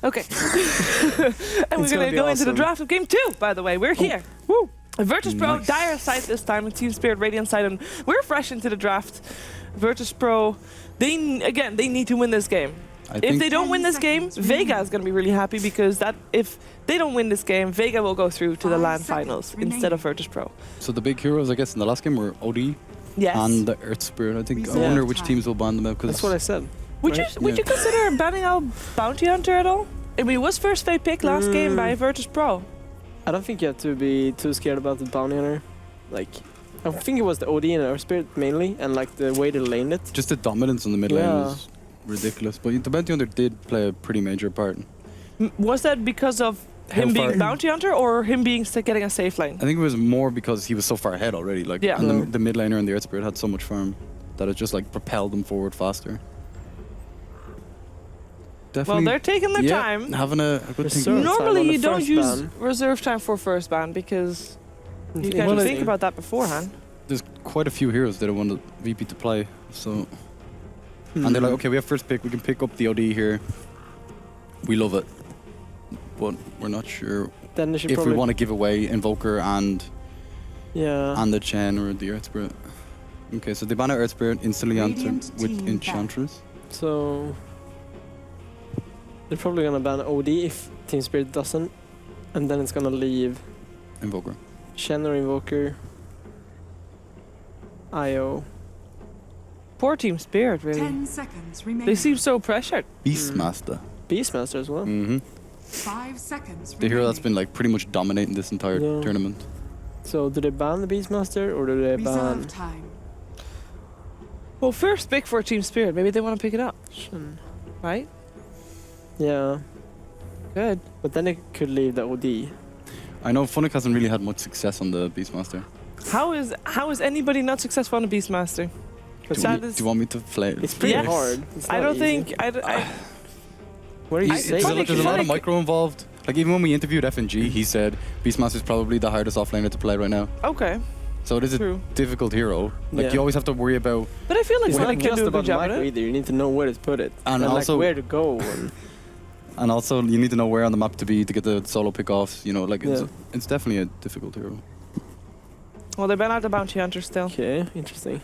Okay. And we're going to go into the draft of game 2, by the way. We're here. Woo! Virtus Pro, Nice. Dire side this time, with Team Spirit, Radiant side, and we're fresh into the draft. Virtus Pro, they need to win this game. If they don't win this game, Vega is going to be really happy, because if they don't win this game, Vega will go through to the LAN finals instead of Virtus Pro. So the big heroes, I guess, in the last game were OD and the Earth Spirit. I think. I wonder which teams will ban them out. That's what I said. Would you consider banning out Bounty Hunter at all? I mean, it was first fate pick last game by Virtus Pro. I don't think you have to be too scared about the Bounty Hunter. Like, I think it was the OD and Earth Spirit mainly, and like the way they laned it. Just the dominance in the mid lane was ridiculous. But the Bounty Hunter did play a pretty major part. Was that because of him being Bounty Hunter, or him being getting a safe lane? I think it was more because he was so far ahead already. Like, and the mid laner and the Earth Spirit had so much farm that it just like propelled them forward faster. Definitely, well, they're taking their time. Having a good thing. Normally, you don't use reserve time for first ban, because you can think about that beforehand. There's quite a few heroes that I want the VP to play, so... And they're like, okay, we have first pick, we can pick up the OD here. We love it. But we're not sure if we want to give away Invoker and the Chen or the Earth Spirit. Okay, so they ban out Earth Spirit, instantly answer with Enchantress. So... they're probably gonna ban OD if Team Spirit doesn't, and then it's gonna leave Invoker. Shen or Invoker, IO. Poor Team Spirit, really. 10 seconds remaining. They seem so pressured. Beastmaster. Beastmaster as well. 5 seconds. The hero that's been like pretty much dominating this entire tournament. So do they ban the Beastmaster or do they ban? Time. Well, first pick for Team Spirit. Maybe they want to pick it up, right? Yeah. Good. But then they could leave the OD. I know Funnick hasn't really had much success on the Beastmaster. How is anybody not successful on the Beastmaster? Do you want me to play it? It's pretty hard. It's I don't easy. think. What are you saying? There's a lot of micro involved. Like even when we interviewed FNG, he said Beastmaster is probably the hardest offlaner to play right now. Okay. So it is a difficult hero. Like you always have to worry about. But I feel like Funnick can do a good job micro either. You need to know where to put it and also like where to go. And also, you need to know where on the map to be to get the solo pick-offs. You know, like it's definitely a difficult hero. Well, they ban out the Bounty Hunter still. Okay, interesting.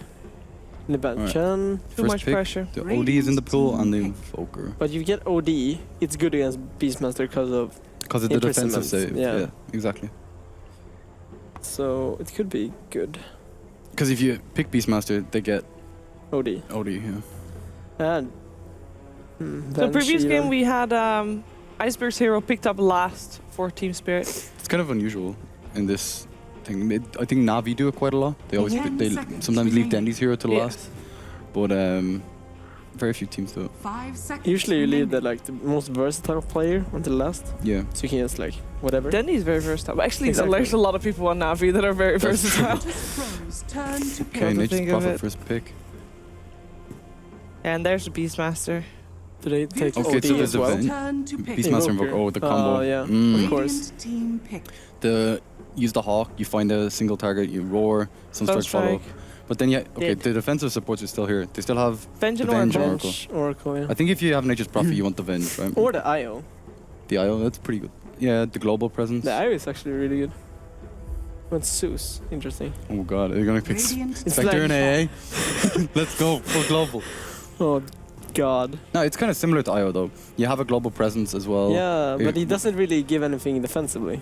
The Chen. Too much pressure. The OD is in the pool and the Invoker. But you get OD, it's good against Beastmaster because of the defensive save. Yeah, exactly. So it could be good. Because if you pick Beastmaster, they get OD. OD, yeah. And the previous game we had Iceberg's hero picked up last for Team Spirit. It's kind of unusual in this thing. I think Na'Vi do it quite a lot. They always they sometimes leave Dendy's hero to last, but very few teams do it. 5 seconds. Usually you leave the the most versatile player until last. Yeah. So you can just whatever. Dendy's very versatile. Actually, there's a lot of people on Na'Vi that are very versatile. Okay, Nature's Prophet first pick. And there's the Beastmaster. Do they take okay, OD so as well? Beastmaster Invoker. Oh, the combo. Oh, yeah, of course. Use the Hawk, you find a single target, you roar, Sunstrike follow. But then, the defensive supports are still here. They still have Venge and Oracle, yeah. I think if you have Nature's Prophet, you want the Venge, right? Or the IO. The IO, that's pretty good. Yeah, the global presence. The IO is actually really good. But Zeus, interesting. Oh god, are you gonna pick Spectre and AA? Let's go for global. Oh god. No, it's kind of similar to IO though. You have a global presence as well. Yeah, but he doesn't really give anything defensively.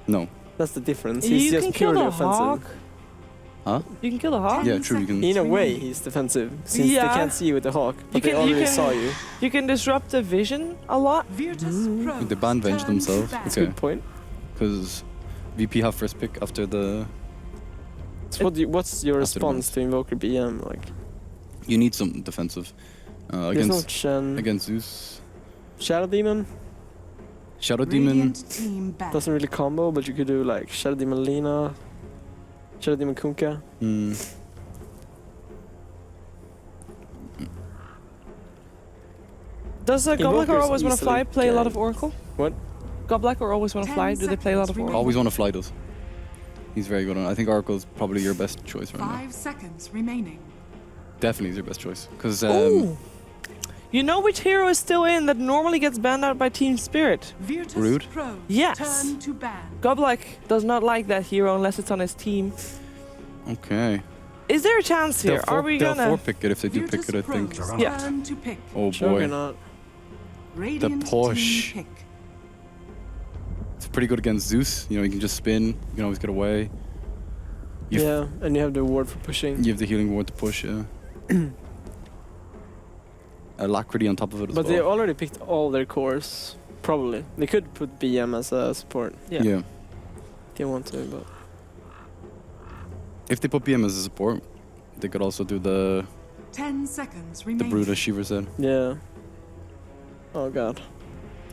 No. That's the difference. He's just purely offensive. Huh? You can kill the Hawk? Yeah, true. You can. In a way, he's defensive since they can't see you with the Hawk, but they already saw you. You can disrupt the vision a lot. They ban Venge themselves. That's a good point. Because VP have first pick after the. So what's your response to Invoker BM like? You need some defensive against Zeus. Shadow Demon. Shadow Demon doesn't really combo, but you could do Shadow Demon Lina, Shadow Demon Kunkka. Does Goblik or Always Wanna Fly play a lot of Oracle? What? Goblik or Always Wanna Fly, do they play a lot of Oracle? Always Wanna Fly does. He's very good on it. I think Oracle's probably your best choice right now. 5 seconds remaining. Definitely is your best choice. Because you You know which hero is still in that normally gets banned out by Team Spirit? Virtus Rude. Pro. Yes. Turn to ban. Goblak does not like that hero unless it's on his team. Okay. Is there a chance here? Are we They'll gonna? pick it if they do Virtus pick it, I think. Pros. Yeah. Turn to pick. Oh boy. Juggernaut. Radiant push. team pick. It's pretty good against Zeus. You know, you can just spin. You can always get away. Yeah, and you have the ward for pushing. You have the healing ward to push, yeah. Alacrity on top of it as But well. they already picked all their cores. Probably. They could put BM as a support. Yeah. Yeah. If they want to, but... If they put BM as a support, they could also do the 10 seconds the remaining. Brood, as Shiver said. Yeah. Oh god.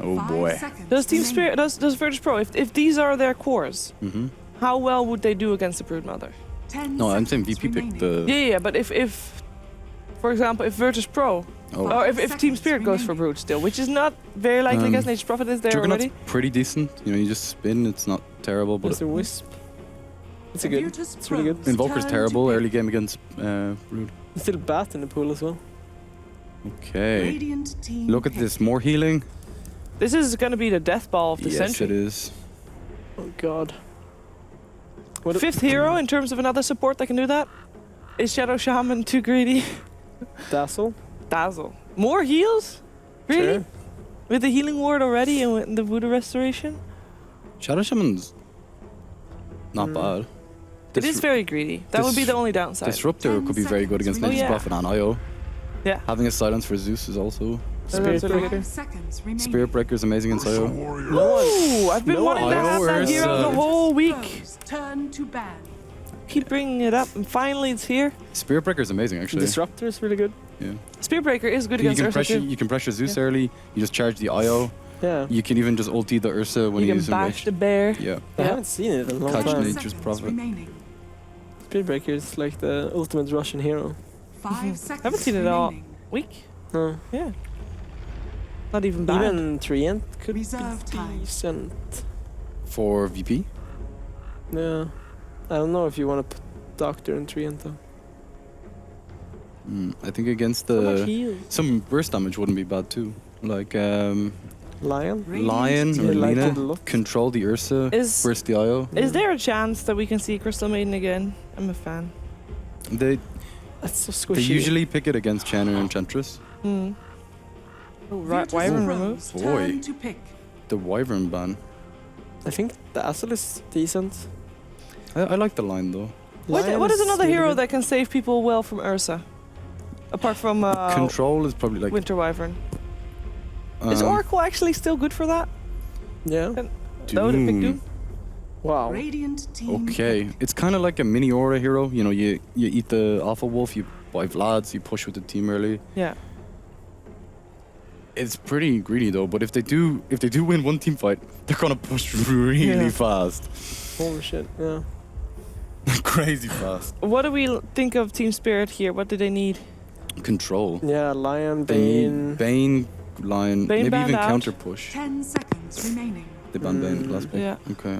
Oh 5 boy. seconds Does Team remaining. Spirit? Does Virtus Pro? If these are their cores, Mm-hmm. how well would they do against the Broodmother? 10 No, I'm saying seconds VP picked remaining. the... Yeah, but if, for example, if Virtus Pro, Oh. or if Team Seconds Spirit goes for remaining. Brood still, which is not very likely against Nature's Prophet is there Juggernaut's already. pretty decent. You know, you just spin. It's not terrible, but There's a Wisp. It's a good. Virtus It's really good. Pros. Invoker's Turn to terrible pick. early game against Brood. There's still Bat in the pool as well. Okay. Radiant team Look at pick. this. More healing. This is going to be the death ball of the Yes, century. it is. Oh god. What Fifth hero in terms of another support that can do that. Is Shadow Shaman too greedy? Dazzle? Dazzle. More heals? Really? Sure. With the healing ward already and with the Voodoo Restoration? Shadow Shaman's not bad. It is very greedy. That would be the only downside. Disruptor 10 could be very good against seconds Nature's remaining. Prophet and IO. Yeah. Having a silence for Zeus is also... Spirit really Breaker. 5 seconds remaining. Spirit Breaker is amazing against IO. Ooh, I've been No wanting to one- have that Where's, hero the whole week. Pros. Turn to ban. Keep bringing it up, and finally it's here. Spirit Breaker is amazing, actually. Disruptor is really good. Yeah. Spearbreaker is good You against can Ursa pressure. too. You can pressure Zeus Yeah. early. You just charge the IO. Yeah. You can even just ulti the Ursa when You you can use bash the Enraged. bear. Yeah. I Yeah. haven't seen it in a long Catch time. Nature's 5 seconds Prophet. remaining. Speed Breaker is like the ultimate Russian hero. 5 seconds Haven't seen it all remaining. week. No. Yeah. Not even bad. Even Treant could Reserve be time. decent. For VP. Yeah. I don't know if you want to put Doctor and Treant though. I think against So much the heal. some burst damage wouldn't be bad too. Like Lion? Radiant Lion team or I like Lina it a lot. control the Ursa. Is Burst the IO. is there a chance that we can see Crystal Maiden again? I'm a fan. They That's so squishy. they usually pick it against Chan and Enchantress. Hmm. Oh, Virtus Wyvern Pros. removed. Boy. Turn to pick. The Wyvern ban. I think Dazzle is decent. I like the line though. Lion What is another really hero good. that can save people well from Ursa? Apart from Control is probably like. Winter Wyvern. Is Oracle actually still good for that? Yeah. That would pick Doom. Wow. Radiant team Okay, pick. it's kind of like a mini aura hero. You know, you eat the Alpha Wolf, you buy Vlad's, you push with the team early. Yeah. It's pretty greedy though. But if they do win one team fight, they're gonna push really Yeah. fast, Holy shit. Yeah. crazy fast. What do we think of Team Spirit here? What do they need? Control. Yeah, Lion, They need Bane. Bane, Lion, Bane maybe banned even out. counter push. 10 seconds remaining. They banned Bane last pick. Yeah. Okay.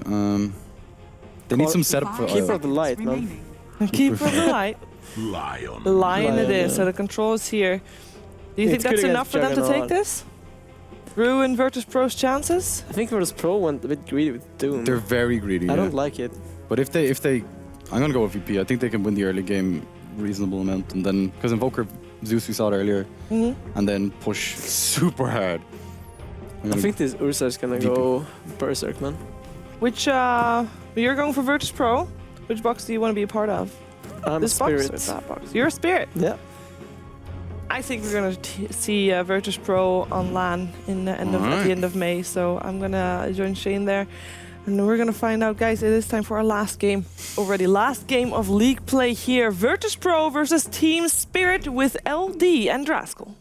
They need some setup for 5 Keeper IO. of the light, man. remaining. Keep of the light. Lion. Lion it Lion, is. yeah. So the control is here. Do you Yeah, think it's good that's against enough for them to take Juggernaut. this? Ruin Virtus Pro's chances? I think Virtus Pro went a bit greedy with Doom. They're very greedy. I yeah. don't like it. But if they, I'm gonna go with VP. I think they can win the early game reasonable amount, and then because Invoker Zeus we saw it earlier, Mm-hmm. and then push super hard. I think this Ursa is gonna VP. go Berserk, man. Which, you're going for Virtus Pro. Which box do you want to be a part of? I'm This Spirit. box or that box? You're a Spirit. Yeah. I think we're going to see Virtus Pro on LAN at the end of May, so I'm going to join Shane there. And we're going to find out, guys, it is time for our last game already. Last game of League play here. Virtus Pro versus Team Spirit with LD and Draskell.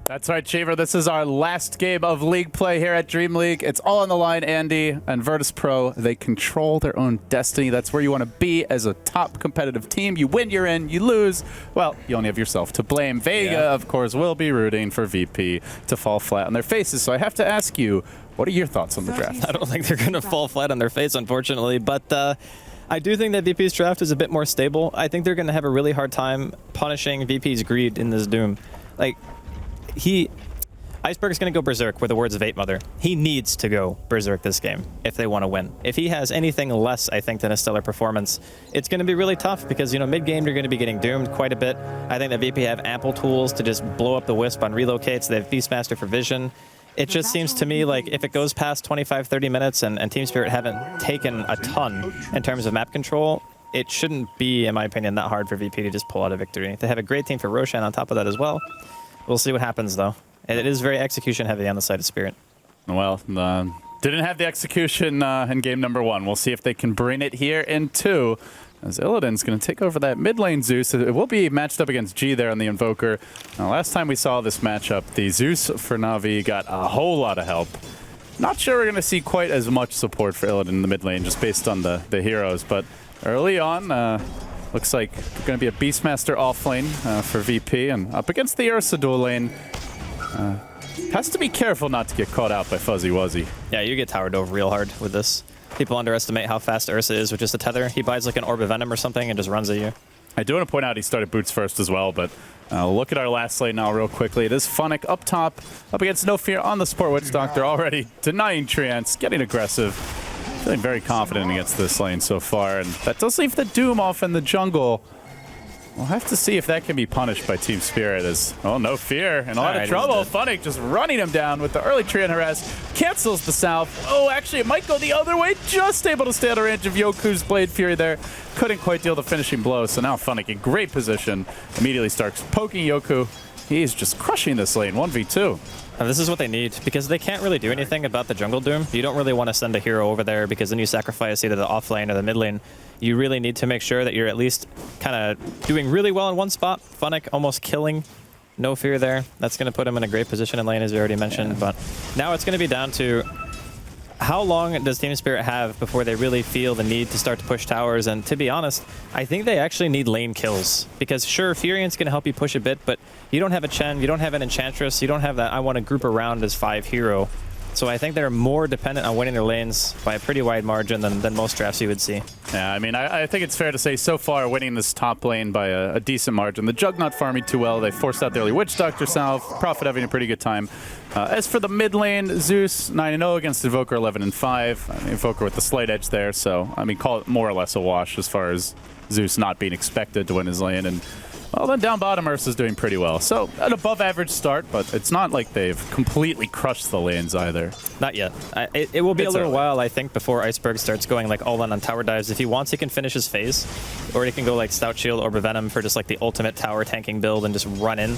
That's right, Cheever. This is our last game of League play here at DreamLeague. It's all on the line, Andy. And Virtus Pro, they control their own destiny. That's where you want to be as a top competitive team. You win, you're in. You lose, well, you only have yourself to blame. Vega, of course, will be rooting for VP to fall flat on their faces. So I have to ask you, What are your thoughts on the draft? I don't think they're going to fall flat on their face, unfortunately, but I do think that VP's draft is a bit more stable. I think they're going to have a really hard time punishing VP's greed in this Doom. Like, Iceberg's going to go berserk with the words of 8mother. He needs to go berserk this game if they want to win. If he has anything less, I think, than a stellar performance, it's going to be really tough because, you know, mid-game you're going to be getting doomed quite a bit. I think that VP have ample tools to just blow up the Wisp on relocates. They have Beastmaster for vision. It just seems to me like if it goes past 25, 30 minutes and Team Spirit haven't taken a ton in terms of map control, it shouldn't be, in my opinion, that hard for VP to just pull out a victory. They have a great team for Roshan on top of that as well. We'll see what happens, though. It is very execution heavy on the side of Spirit. Well, didn't have the execution in game number 1. We'll see if they can bring it here in 2. As Illidan's going to take over that mid lane Zeus. It will be matched up against G there on the Invoker. Now, last time we saw this matchup, the Zeus for Na'Vi got a whole lot of help. Not sure we're going to see quite as much support for Illidan in the mid lane, just based on the heroes. But early on, looks like going to be a Beastmaster off lane for VP. And up against the Ursa dual lane, has to be careful not to get caught out by Fuzzy Wuzzy. Yeah, you get towered over real hard with this. People underestimate how fast Ursa is with just a tether. He buys like an Orb of Venom or something and just runs at you. I do want to point out he started boots first as well, but look at our last lane now real quickly. It is Funnick up top, up against No Fear on the support Witch Doctor, already denying Treants, getting aggressive. Feeling very confident against this lane so far, and that does leave the Doom off in the jungle. We'll have to see if that can be punished by Team Spirit as, oh, No Fear in a lot of trouble. Funnick just running him down with the early Treant harass, cancels the south. Oh, actually, it might go the other way. Just able to stay out of range of Yoku's Blade Fury there. Couldn't quite deal the finishing blow, so now Funnick in great position. Immediately starts poking Yoku. He's just crushing this lane, 1v2. And this is what they need, because they can't really do anything about the jungle Doom. You don't really want to send a hero over there, because then you sacrifice either the off lane or the mid lane. You really need to make sure that you're at least kind of doing really well in one spot. Funnick almost killing No Fear there. That's going to put him in a great position in lane, as you already mentioned. Yeah. But now it's going to be down to how long does Team Spirit have before they really feel the need to start to push towers? And to be honest, I think they actually need lane kills. Because sure, Furiant's going to help you push a bit, but you don't have a Chen, you don't have an Enchantress, you don't have that I want to group around as 5 hero. So I think they're more dependent on winning their lanes by a pretty wide margin than most drafts you would see. Yeah, I mean, I think it's fair to say so far winning this top lane by a decent margin. The Jug not farming too well. They forced out the early Witch Doctor South. Prophet having a pretty good time. As for the mid lane, Zeus 9-0 against Invoker 11-5. Invoker with the slight edge there, so I mean, call it more or less a wash as far as Zeus not being expected to win his lane. And well, then down bottom, Ursa's doing pretty well. So an above average start, but it's not like they've completely crushed the lanes either. Not yet. It will be a little while, I think, before Iceberg starts going like all in on tower dives. If he wants, he can finish his phase, or he can go like Stout Shield or Venom for just like the ultimate tower tanking build and just run in.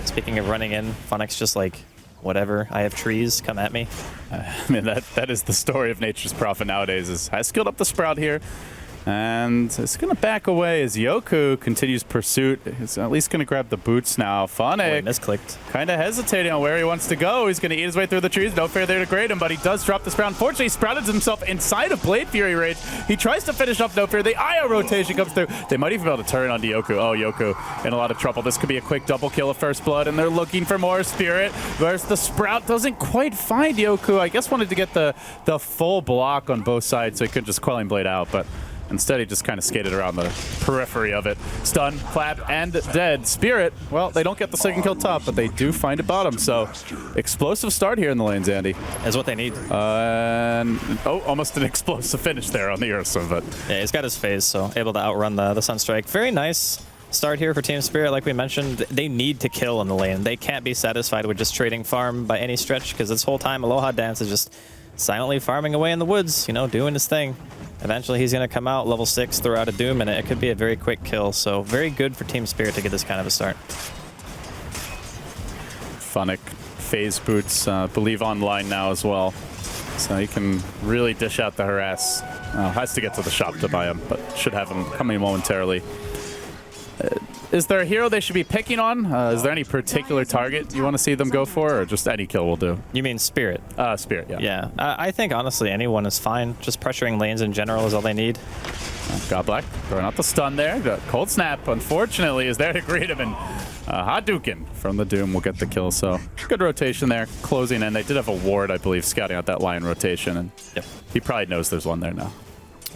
Speaking of running in, Funnick's just like, whatever, I have trees, come at me. I mean, that is the story of Nature's Prophet nowadays, is has skilled up the Sprout here. And it's going to back away as Yoku continues pursuit. He's at least going to grab the boots now. Funnick misclicked. Kind of hesitating on where he wants to go. He's going to eat his way through the trees. No Fair there to grade him, but he does drop the Sprout. Unfortunately, he sprouted himself inside of Blade Fury range. He tries to finish off No Fair. The IO rotation comes through. They might even be able to turn onto Yoku. Oh, Yoku in a lot of trouble. This could be a quick double kill of First Blood, and they're looking for more Spirit. Whereas the Sprout doesn't quite find Yoku. I guess wanted to get the full block on both sides so he could just Quelling Blade out, but instead, he just kind of skated around the periphery of it. Stun, clap, and dead. Spirit, well, they don't get the second kill top, but they do find it bottom. So, explosive start here in the lanes, Andy. Is what they need. And, oh, almost an explosive finish there on the Ursa, but yeah, he's got his phase, so able to outrun the Sunstrike. Very nice start here for Team Spirit. Like we mentioned, they need to kill in the lane. They can't be satisfied with just trading farm by any stretch, because this whole time, Aloha Dance is just silently farming away in the woods, you know, doing his thing. Eventually, he's going to come out level 6, throw out a Doom, and it could be a very quick kill. So very good for Team Spirit to get this kind of a start. Funnick, phase boots, believe online now as well. So he can really dish out the harass. Has to get to the shop to buy him, but should have him coming momentarily. Is there a hero they should be picking on? Is there any particular target you want to see them go for, or just any kill will do? You mean Spirit? Spirit, yeah. Yeah, I think honestly anyone is fine. Just pressuring lanes in general is all they need. God Black throwing out the stun there. The Cold Snap, unfortunately, is there to greet him, and Hadouken from the Doom will get the kill, so good rotation there. Closing in. They did have a ward, I believe, scouting out that Lion rotation, and he probably knows there's one there now.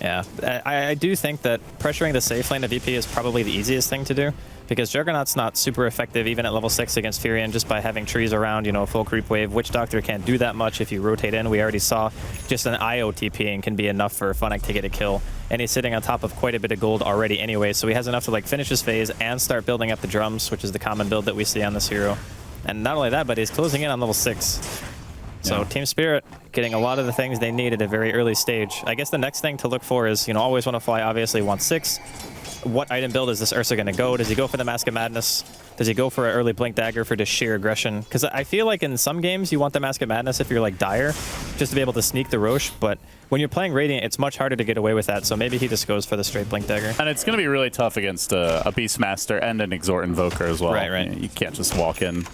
Yeah, I do think that pressuring the safe lane of VP is probably the easiest thing to do, because Juggernaut's not super effective even at level 6 against Furion just by having trees around, you know, full creep wave. Witch Doctor can't do that much if you rotate in. We already saw just an IO TPing can be enough for Funnick to get a kill, and he's sitting on top of quite a bit of gold already anyway, so he has enough to like finish his phase and start building up the drums, which is the common build that we see on this hero. And not only that, but he's closing in on level 6. So Team Spirit getting a lot of the things they need at a very early stage. I guess the next thing to look for is, you know, always want to fly, obviously, 1/6. What item build is this Ursa going to go? Does he go for the Mask of Madness? Does he go for an early Blink Dagger for just sheer aggression? Because I feel like in some games you want the Mask of Madness if you're like Dire, just to be able to sneak the Roche, but when you're playing Radiant, it's much harder to get away with that, so maybe he just goes for the straight Blink Dagger. And it's going to be really tough against a Beastmaster and an Exhort Invoker as well. Right. You can't just walk in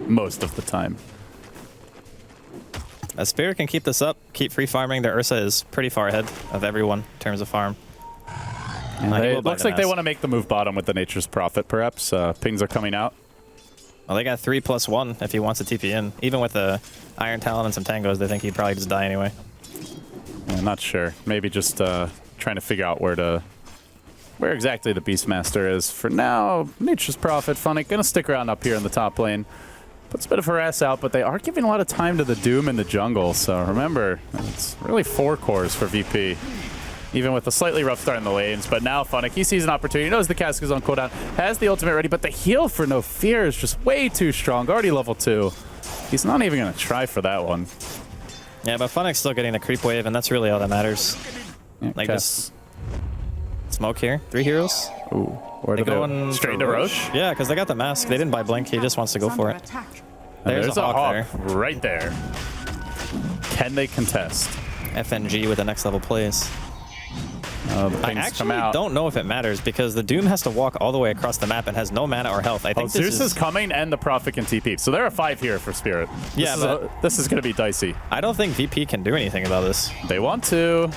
most of the time. Spirit can keep this up, keep free farming. Their Ursa is pretty far ahead of everyone in terms of farm. It looks like they want to make the move bottom with the Nature's Prophet, perhaps. Pings are coming out. Well, they got 3+1 if he wants to TP in. Even with the Iron Talon and some Tangos, they think he'd probably just die anyway. Yeah, I'm not sure. Maybe just trying to figure out where exactly the Beastmaster is. For now, Nature's Prophet, Funnick, gonna stick around up here in the top lane. Puts a bit of harass out, but they are giving a lot of time to the Doom in the jungle. So remember, it's really 4 cores for VP. Even with a slightly rough start in the lanes. But now Funnick, he sees an opportunity. He knows the cask is on cooldown. Has the ultimate ready, but the heal for No Fear is just way too strong. Already level 2. He's not even going to try for that one. Yeah, but Funnick's still getting the creep wave, and that's really all that matters. Yeah, like this smoke here. 3 heroes. Ooh. Where They going straight to Roche? Yeah, because they got the mask. They didn't buy Blink. He just wants to go for it. There's a hawk there. Right there. Can they contest? FNG with the next level plays. I actually don't know if it matters because the Doom has to walk all the way across the map and has no mana or health. I think Zeus is coming and the Prophet can TP. So there are 5 here for Spirit. Yeah, this is going to be dicey. I don't think VP can do anything about this. They want to.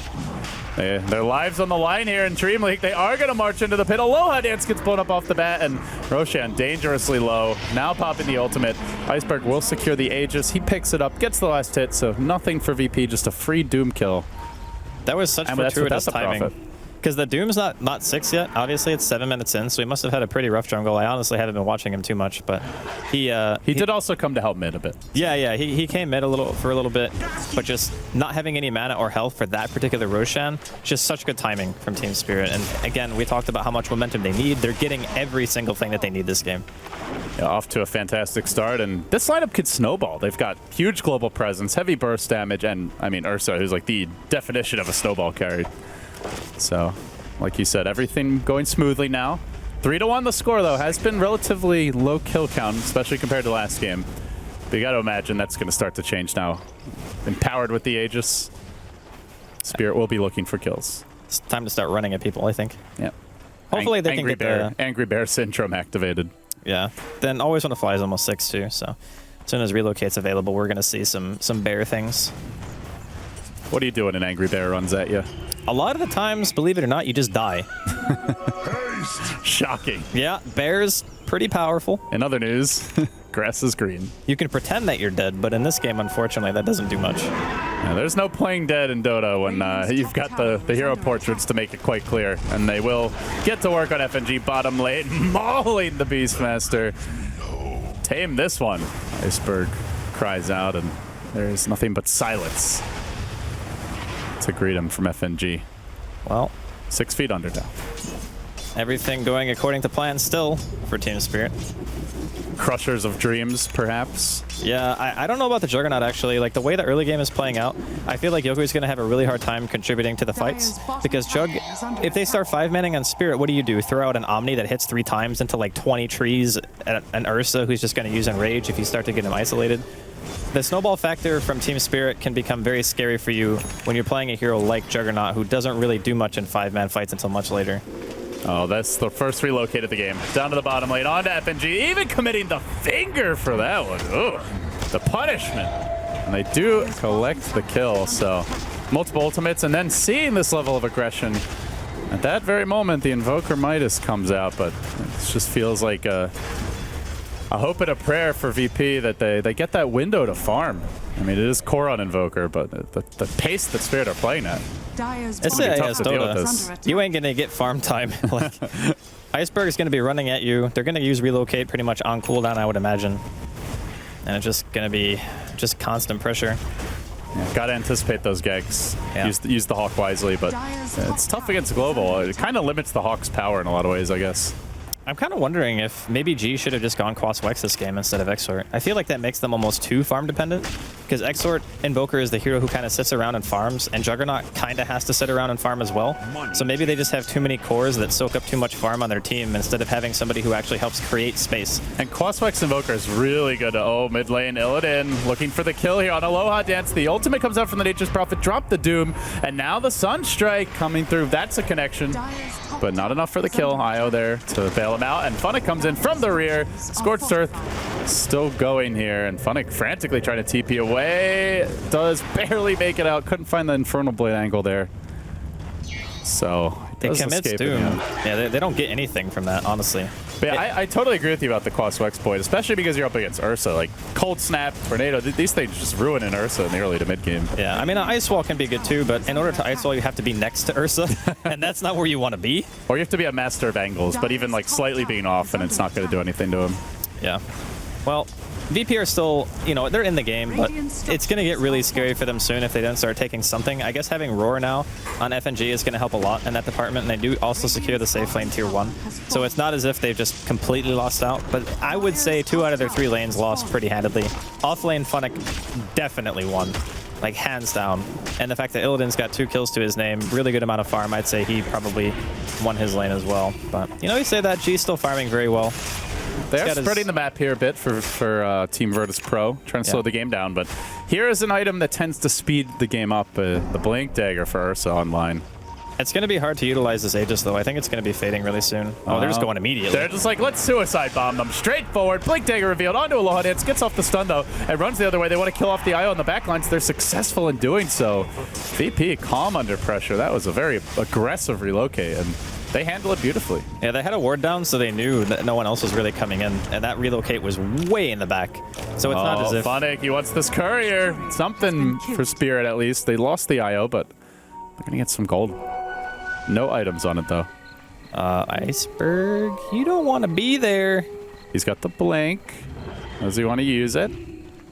Their lives on the line here in DreamLeague. They are going to march into the pit. Aloha Dance gets blown up off the bat, and Roshan dangerously low. Now popping the ultimate. Iceberg will secure the Aegis. He picks it up, gets the last hit, so nothing for VP, just a free Doom kill. That was such fortuitous timing. Because the Doom's not 6 yet. Obviously, it's 7 minutes in, so he must have had a pretty rough jungle. I honestly haven't been watching him too much, but he did also come to help mid a bit. Yeah, he came mid for a little bit, but just not having any mana or health for that particular Roshan, just such good timing from Team Spirit. And again, we talked about how much momentum they need. They're getting every single thing that they need this game. Yeah, off to a fantastic start, and this lineup could snowball. They've got huge global presence, heavy burst damage, and I mean Ursa, who's like the definition of a snowball carry. So, like you said, everything going smoothly now. 3-1 the score, though. Has been relatively low kill count, especially compared to last game. But you got to imagine that's going to start to change now. Empowered with the Aegis, Spirit will be looking for kills. It's time to start running at people, I think. Yeah. Hopefully they can get the Angry Bear syndrome activated. Yeah. Then Always Want to Fly is almost 6 too, so as soon as Relocate's available, we're going to see some bear things. What do you do when an Angry Bear runs at you? A lot of the times, believe it or not, you just die. Shocking. Yeah, bears, pretty powerful. In other news, grass is green. You can pretend that you're dead, but in this game, unfortunately, that doesn't do much. Yeah, there's no playing dead in Dota when you've got the hero portraits to make it quite clear. And they will get to work on FNG bottom lane, mauling the Beastmaster. Tame this one. Iceberg cries out, and there's nothing but silence to greet him from FNG. Well, 6 feet under now. Everything going according to plan still for Team Spirit. Crushers of dreams, perhaps. Yeah, I don't know about the Juggernaut, actually. Like, the way the early game is playing out, I feel like Yoku's going to have a really hard time contributing to the fights. Because Jug, if they start 5-manning on Spirit, what do? Throw out an Omni that hits 3 times into, like, 20 trees, and an Ursa who's just going to use Enrage if you start to get him isolated. The snowball factor from Team Spirit can become very scary for you when you're playing a hero like Juggernaut, who doesn't really do much in 5-man fights until much later. Oh, that's the first relocate of the game. Down to the bottom lane, on to FNG, even committing the finger for that one. Ooh, the punishment. And they do collect the kill, so multiple ultimates, and then seeing this level of aggression. At that very moment, the Invoker Midas comes out, but it just feels like a hope and a prayer for VP that they get that window to farm. I mean, it is core on Invoker, but the pace that Spirit are playing at. Dyer's It's bottom tough to deal with tower this. is under attack. You ain't gonna get farm time. Like, Iceberg is gonna be running at you. They're gonna use relocate pretty much on cooldown, I would imagine. And it's just gonna be just constant pressure. Yeah, gotta anticipate those gags. Yeah. Use the Hawk wisely, but it's tough against Global. It kind of limits the Hawk's power in a lot of ways, I guess. I'm kind of wondering if maybe G should have just gone Quas Wex this game instead of Exort. I feel like that makes them almost too farm dependent, because Exort Invoker is the hero who kind of sits around and farms, and Juggernaut kind of has to sit around and farm as well. So maybe they just have too many cores that soak up too much farm on their team instead of having somebody who actually helps create space. And Quas Wex Invoker is really good. Mid lane, Illidan looking for the kill here on Aloha Dance. The ultimate comes out from the Nature's Prophet, drop the Doom, and now the Sunstrike coming through. That's a connection, but not enough for the kill. Io there to bail him out, and Funnick comes in from the rear. Scorched Earth still going here, and Funnick frantically trying to TP away. Does barely make it out. Couldn't find the Infernal Blade angle there. So It does commits escape Doom. again. Yeah, they don't get anything from that, honestly. But yeah, I totally agree with you about the Quas Wex Boyd, especially because you're up against Ursa. Like Cold Snap, Tornado, these things just ruin an Ursa in the early to mid game. Yeah, I mean, an Ice Wall can be good too, but in order to Ice Wall, you have to be next to Ursa, and that's not where you want to be. Or you have to be a master of angles, but even like slightly being off, and it's not going to do anything to him. Yeah. Well, VP are still, you know, they're in the game, but it's going to get really scary for them soon if they don't start taking something. I guess having Roar now on FNG is going to help a lot in that department, and they do also secure the safe lane tier 1. So it's not as if they've just completely lost out, but I would say 2 out of their 3 lanes lost pretty handedly. Off lane, Funnick definitely won, like hands down. And the fact that Illidan's got 2 kills to his name, really good amount of farm, I'd say he probably won his lane as well. But, you know, you say that, G's still farming very well. They are spreading the map here a bit for Team Virtus Pro, trying to slow the game down. But here is an item that tends to speed the game up, the Blink Dagger for Ursa online. It's going to be hard to utilize this Aegis, though. I think it's going to be fading really soon. Oh, they're just going immediately. They're just like, let's suicide bomb them. Straightforward. Blink Dagger revealed onto Aloha Dance. Gets off the stun, though, and runs the other way. They want to kill off the IO in the backlines. They're successful in doing so. VP calm under pressure. That was a very aggressive relocate, and they handle it beautifully. Yeah, they had a ward down, so they knew that no one else was really coming in, and that relocate was way in the back. So it's not as if... Funnick, he wants this courier. Something for Spirit, at least. They lost the IO, but they're going to get some gold. No items on it, though. Iceberg, you don't want to be there. He's got the blink. Does he want to use it?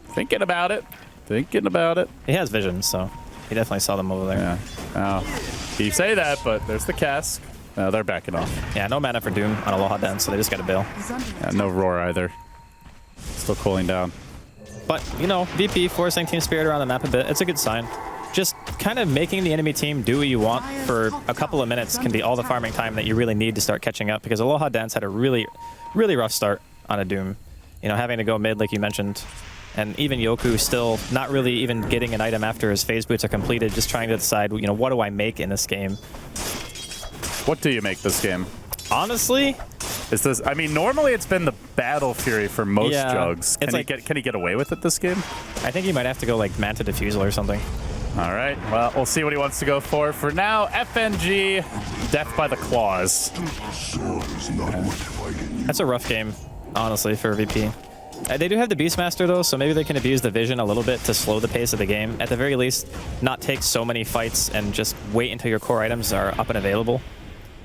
Thinking about it. Thinking about it. He has vision, so he definitely saw them over there. Yeah. You say that, but there's the cask. They're backing off. Yeah, no mana for Doom on Aloha Den, so they just got to bail. Yeah, no Roar either. Still cooling down. But, you know, VP forcing Team Spirit around the map a bit. It's a good sign. Just kind of making the enemy team do what you want for a couple of minutes can be all the farming time that you really need to start catching up, because Aloha Dance had a really, really rough start on a Doom. You know, having to go mid like you mentioned. And even Yoku still not really even getting an item after his phase boots are completed, just trying to decide, you know, what do I make in this game? What do you make this game? Honestly, is this? I mean, normally it's been the Battle Fury for most jugs. Can he get away with it this game? I think he might have to go like Manta Diffusal or something. All right. Well, we'll see what he wants to go for. For now, FNG, Death by the Claws. That's a rough game, honestly, for VP. They do have the Beastmaster, though, so maybe they can abuse the vision a little bit to slow the pace of the game. At the very least, not take so many fights and just wait until your core items are up and available.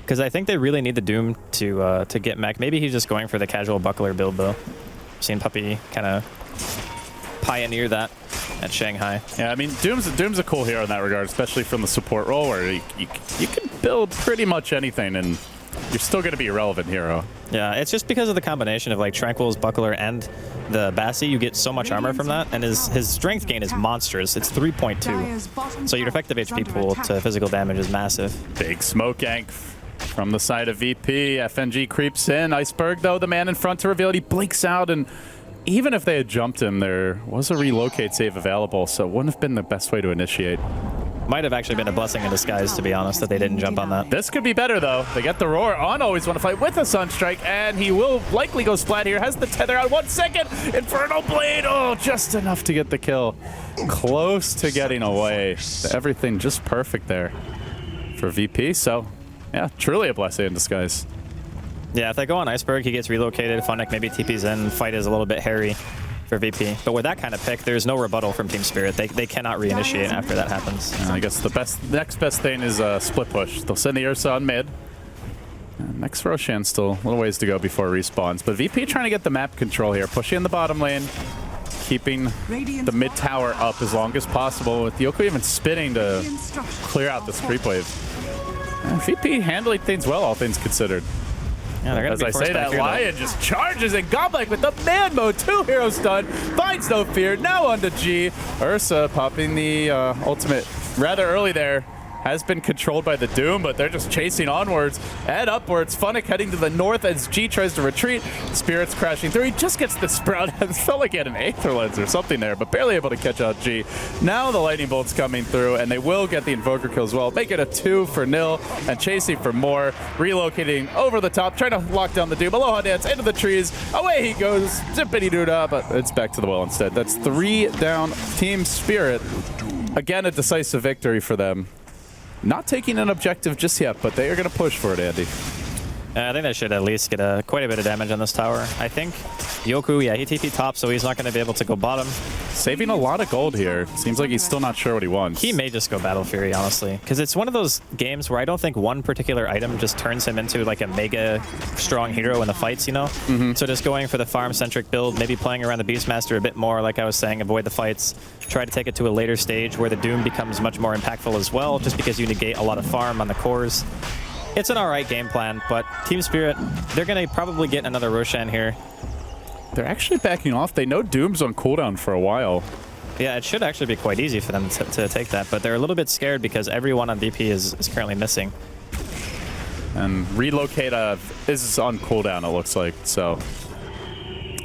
Because I think they really need the Doom to get mech. Maybe he's just going for the casual buckler build, though. I've seen Puppy kind of pioneer that at Shanghai. Yeah, I mean, Doom's a cool hero in that regard, especially from the support role, where you can build pretty much anything, and you're still going to be a relevant hero. Yeah, it's just because of the combination of like Tranquil's buckler and the Bassi, you get so much armor from that, and his strength gain is monstrous. It's 3.2. So your effective HP pool to physical damage is massive. Big smoke yank from the side of VP. FNG creeps in. Iceberg, though, the man in front to reveal it. He blinks out, and even if they had jumped him, there was a relocate save available, so it wouldn't have been the best way to initiate. Might have actually been a blessing in disguise, to be honest, that they didn't jump on that. This could be better, though. They get the Roar on. Always want to fight with a Sunstrike, and he will likely go splat here. Has the tether out. 1 second. Infernal Blade. Oh, just enough to get the kill. Close to getting away. Everything just perfect there for VP. So, yeah, truly a blessing in disguise. Yeah, if they go on Iceberg, he gets relocated. Funnick maybe TP's in. Fight is a little bit hairy for VP. But with that kind of pick, there's no rebuttal from Team Spirit. They cannot reinitiate after that happens. I guess the next best thing is a split push. They'll send the Ursa on mid. And next Roshan still a little ways to go before it respawns. But VP trying to get the map control here. Pushing in the bottom lane. Keeping the mid tower up as long as possible. With Yoko even spinning to clear out this creep wave. And VP handling things well, all things considered. Yeah, as I say that, Lion just charges and Goblik with the man mode. 2 heroes stun. Finds no fear. Now onto G. Ursa popping the ultimate rather early there. Has been controlled by the Doom, but they're just chasing onwards and upwards. Funnick heading to the north as G tries to retreat. Spirit's crashing through. He just gets the sprout. It felt like he had an Aether Lens or something there, but barely able to catch out G. Now the Lightning Bolt's coming through, and they will get the Invoker kill as well. Make it a 2-0 and chasing for more. Relocating over the top, trying to lock down the Doom. Aloha Dance into the trees. Away he goes. Zippity doo-dah, but it's back to the well instead. That's 3 down Team Spirit. Again, a decisive victory for them. Not taking an objective just yet, but they are going to push for it, Andy. I think they should at least get quite a bit of damage on this tower. I think Yoku, yeah, he TP top, so he's not going to be able to go bottom. Saving a lot of gold here. Seems like he's still not sure what he wants. He may just go Battle Fury, honestly, because it's one of those games where I don't think one particular item just turns him into like a mega strong hero in the fights, you know? So just going for the farm-centric build, maybe playing around the Beastmaster a bit more, like I was saying, avoid the fights, try to take it to a later stage where the Doom becomes much more impactful as well, just because you negate a lot of farm on the cores. It's an alright game plan, but Team Spirit, they're going to probably get another Roshan here. They're actually backing off. They know Doom's on cooldown for a while. Yeah, it should actually be quite easy for them to take that, but they're a little bit scared because everyone on VP is currently missing. And relocate is on cooldown, it looks like, so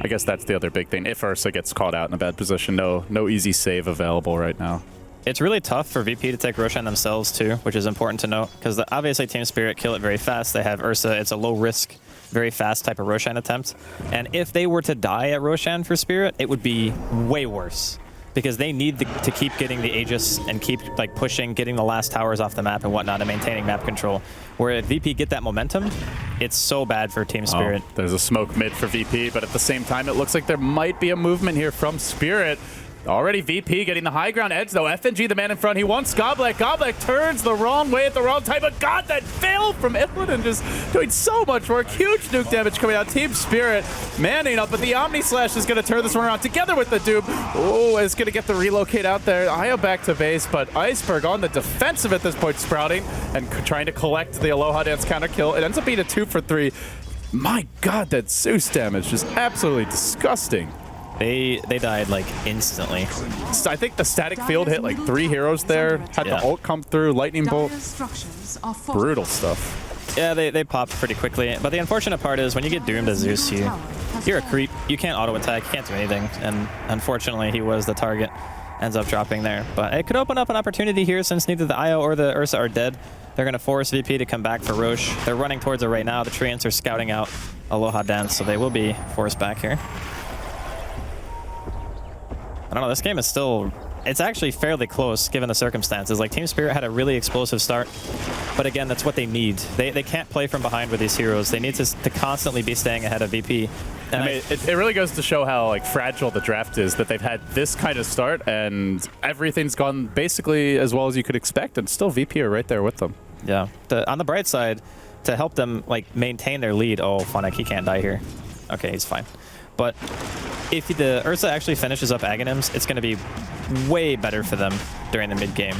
I guess that's the other big thing. If Ursa gets caught out in a bad position, no easy save available right now. It's really tough for VP to take Roshan themselves too, which is important to note, because obviously Team Spirit kill it very fast. They have Ursa. It's a low risk, very fast type of Roshan attempt. And if they were to die at Roshan for Spirit, it would be way worse, because they need to keep getting the Aegis and keep like pushing, getting the last towers off the map and whatnot, and maintaining map control. Where if VP get that momentum, it's so bad for Team Spirit. Oh, there's a smoke mid for VP, but at the same time, it looks like there might be a movement here from Spirit. Already VP getting the high ground edge, though. FNG, the man in front, he wants Goblik. Goblik turns the wrong way at the wrong time, but God, that failed from Iflin and just doing so much work. Huge nuke damage coming out. Team Spirit manning up, but the Omni Slash is going to turn this one around together with the Doom. Oh, it's going to get the relocate out there. Io back to base, but Iceberg on the defensive at this point, sprouting and trying to collect the Aloha Dance counter kill. It ends up being a 2 for 3. My God, that Zeus damage is absolutely disgusting. They died like instantly. So I think the static field hit like 3 heroes there. Had the ult come through, lightning bolt. Brutal stuff. Yeah, they popped pretty quickly. But the unfortunate part is when you get doomed as Zeus, you're a creep. You can't auto attack, you can't do anything. And unfortunately, he was the target. Ends up dropping there. But it could open up an opportunity here since neither the Io or the Ursa are dead. They're going to force VP to come back for Roche. They're running towards it right now. The Treants are scouting out Aloha Dance, so they will be forced back here. I don't know, this game is still, it's actually fairly close given the circumstances. Like Team Spirit had a really explosive start, but again, that's what they need. They can't play from behind with these heroes. They need to constantly be staying ahead of VP. And I mean, it really goes to show how like fragile the draft is, that they've had this kind of start and everything's gone basically as well as you could expect, and still VP are right there with them. Yeah, on the bright side, to help them like maintain their lead, oh, Funnick, he can't die here. Okay, he's fine. But if the Ursa actually finishes up Aghanims, it's going to be way better for them during the mid-game.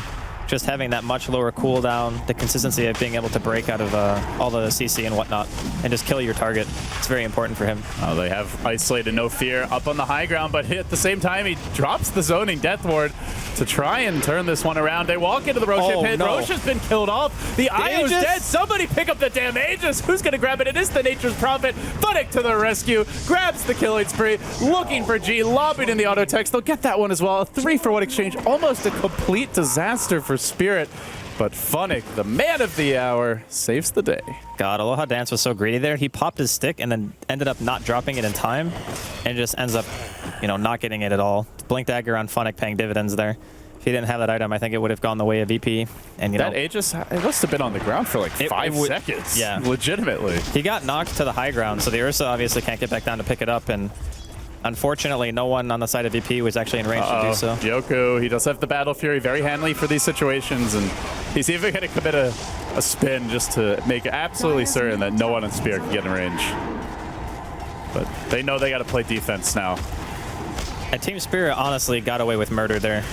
Just having that much lower cooldown, the consistency of being able to break out of all the CC and whatnot, and just kill your target. It's very important for him. They have Isolated No Fear up on the high ground, but at the same time, he drops the zoning Death Ward to try and turn this one around. They walk into the Roshan pit. No. Roshan's been killed off. The Io's dead. Somebody pick up the damn Aegis. Who's going to grab it? It is the Nature's Prophet. Funnick to the rescue. Grabs the killing spree. Looking for G. Lobbing in the auto text. They'll get that one as well. A 3-for-1 exchange. Almost a complete disaster for Spirit. But Funnick, the man of the hour, saves the day. God, Aloha Dance was so greedy there. He popped his stick and then ended up not dropping it in time, and just ends up, you know, not getting it at all. Blink Dagger on Funnick paying dividends there. he didn't have that item, I think it would have gone the way of VP. And you That know, Aegis, it must have been on the ground for like 5 seconds. Yeah. Legitimately. he got knocked to the high ground, so the Ursa obviously can't get back down to pick it up. And unfortunately, no one on the side of VP was actually in range to do so. Yoku, he does have the Battle Fury, very handy for these situations, and he's even going to commit a spin just to make absolutely certain that no one in Spear can get in range. But they know they got to play defense now. And Team Spirit honestly got away with murder there.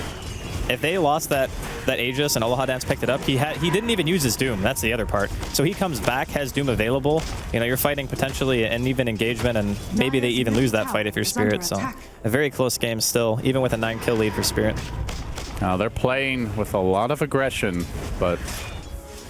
If they lost that Aegis and Aloha Dance picked it up, he didn't even use his Doom. That's the other part. So he comes back, has Doom available. You know, you're fighting potentially an even engagement, and maybe they even lose that fight if you're Spirit. So a very close game still, even with a 9-kill lead for Spirit. Now they're playing with a lot of aggression, but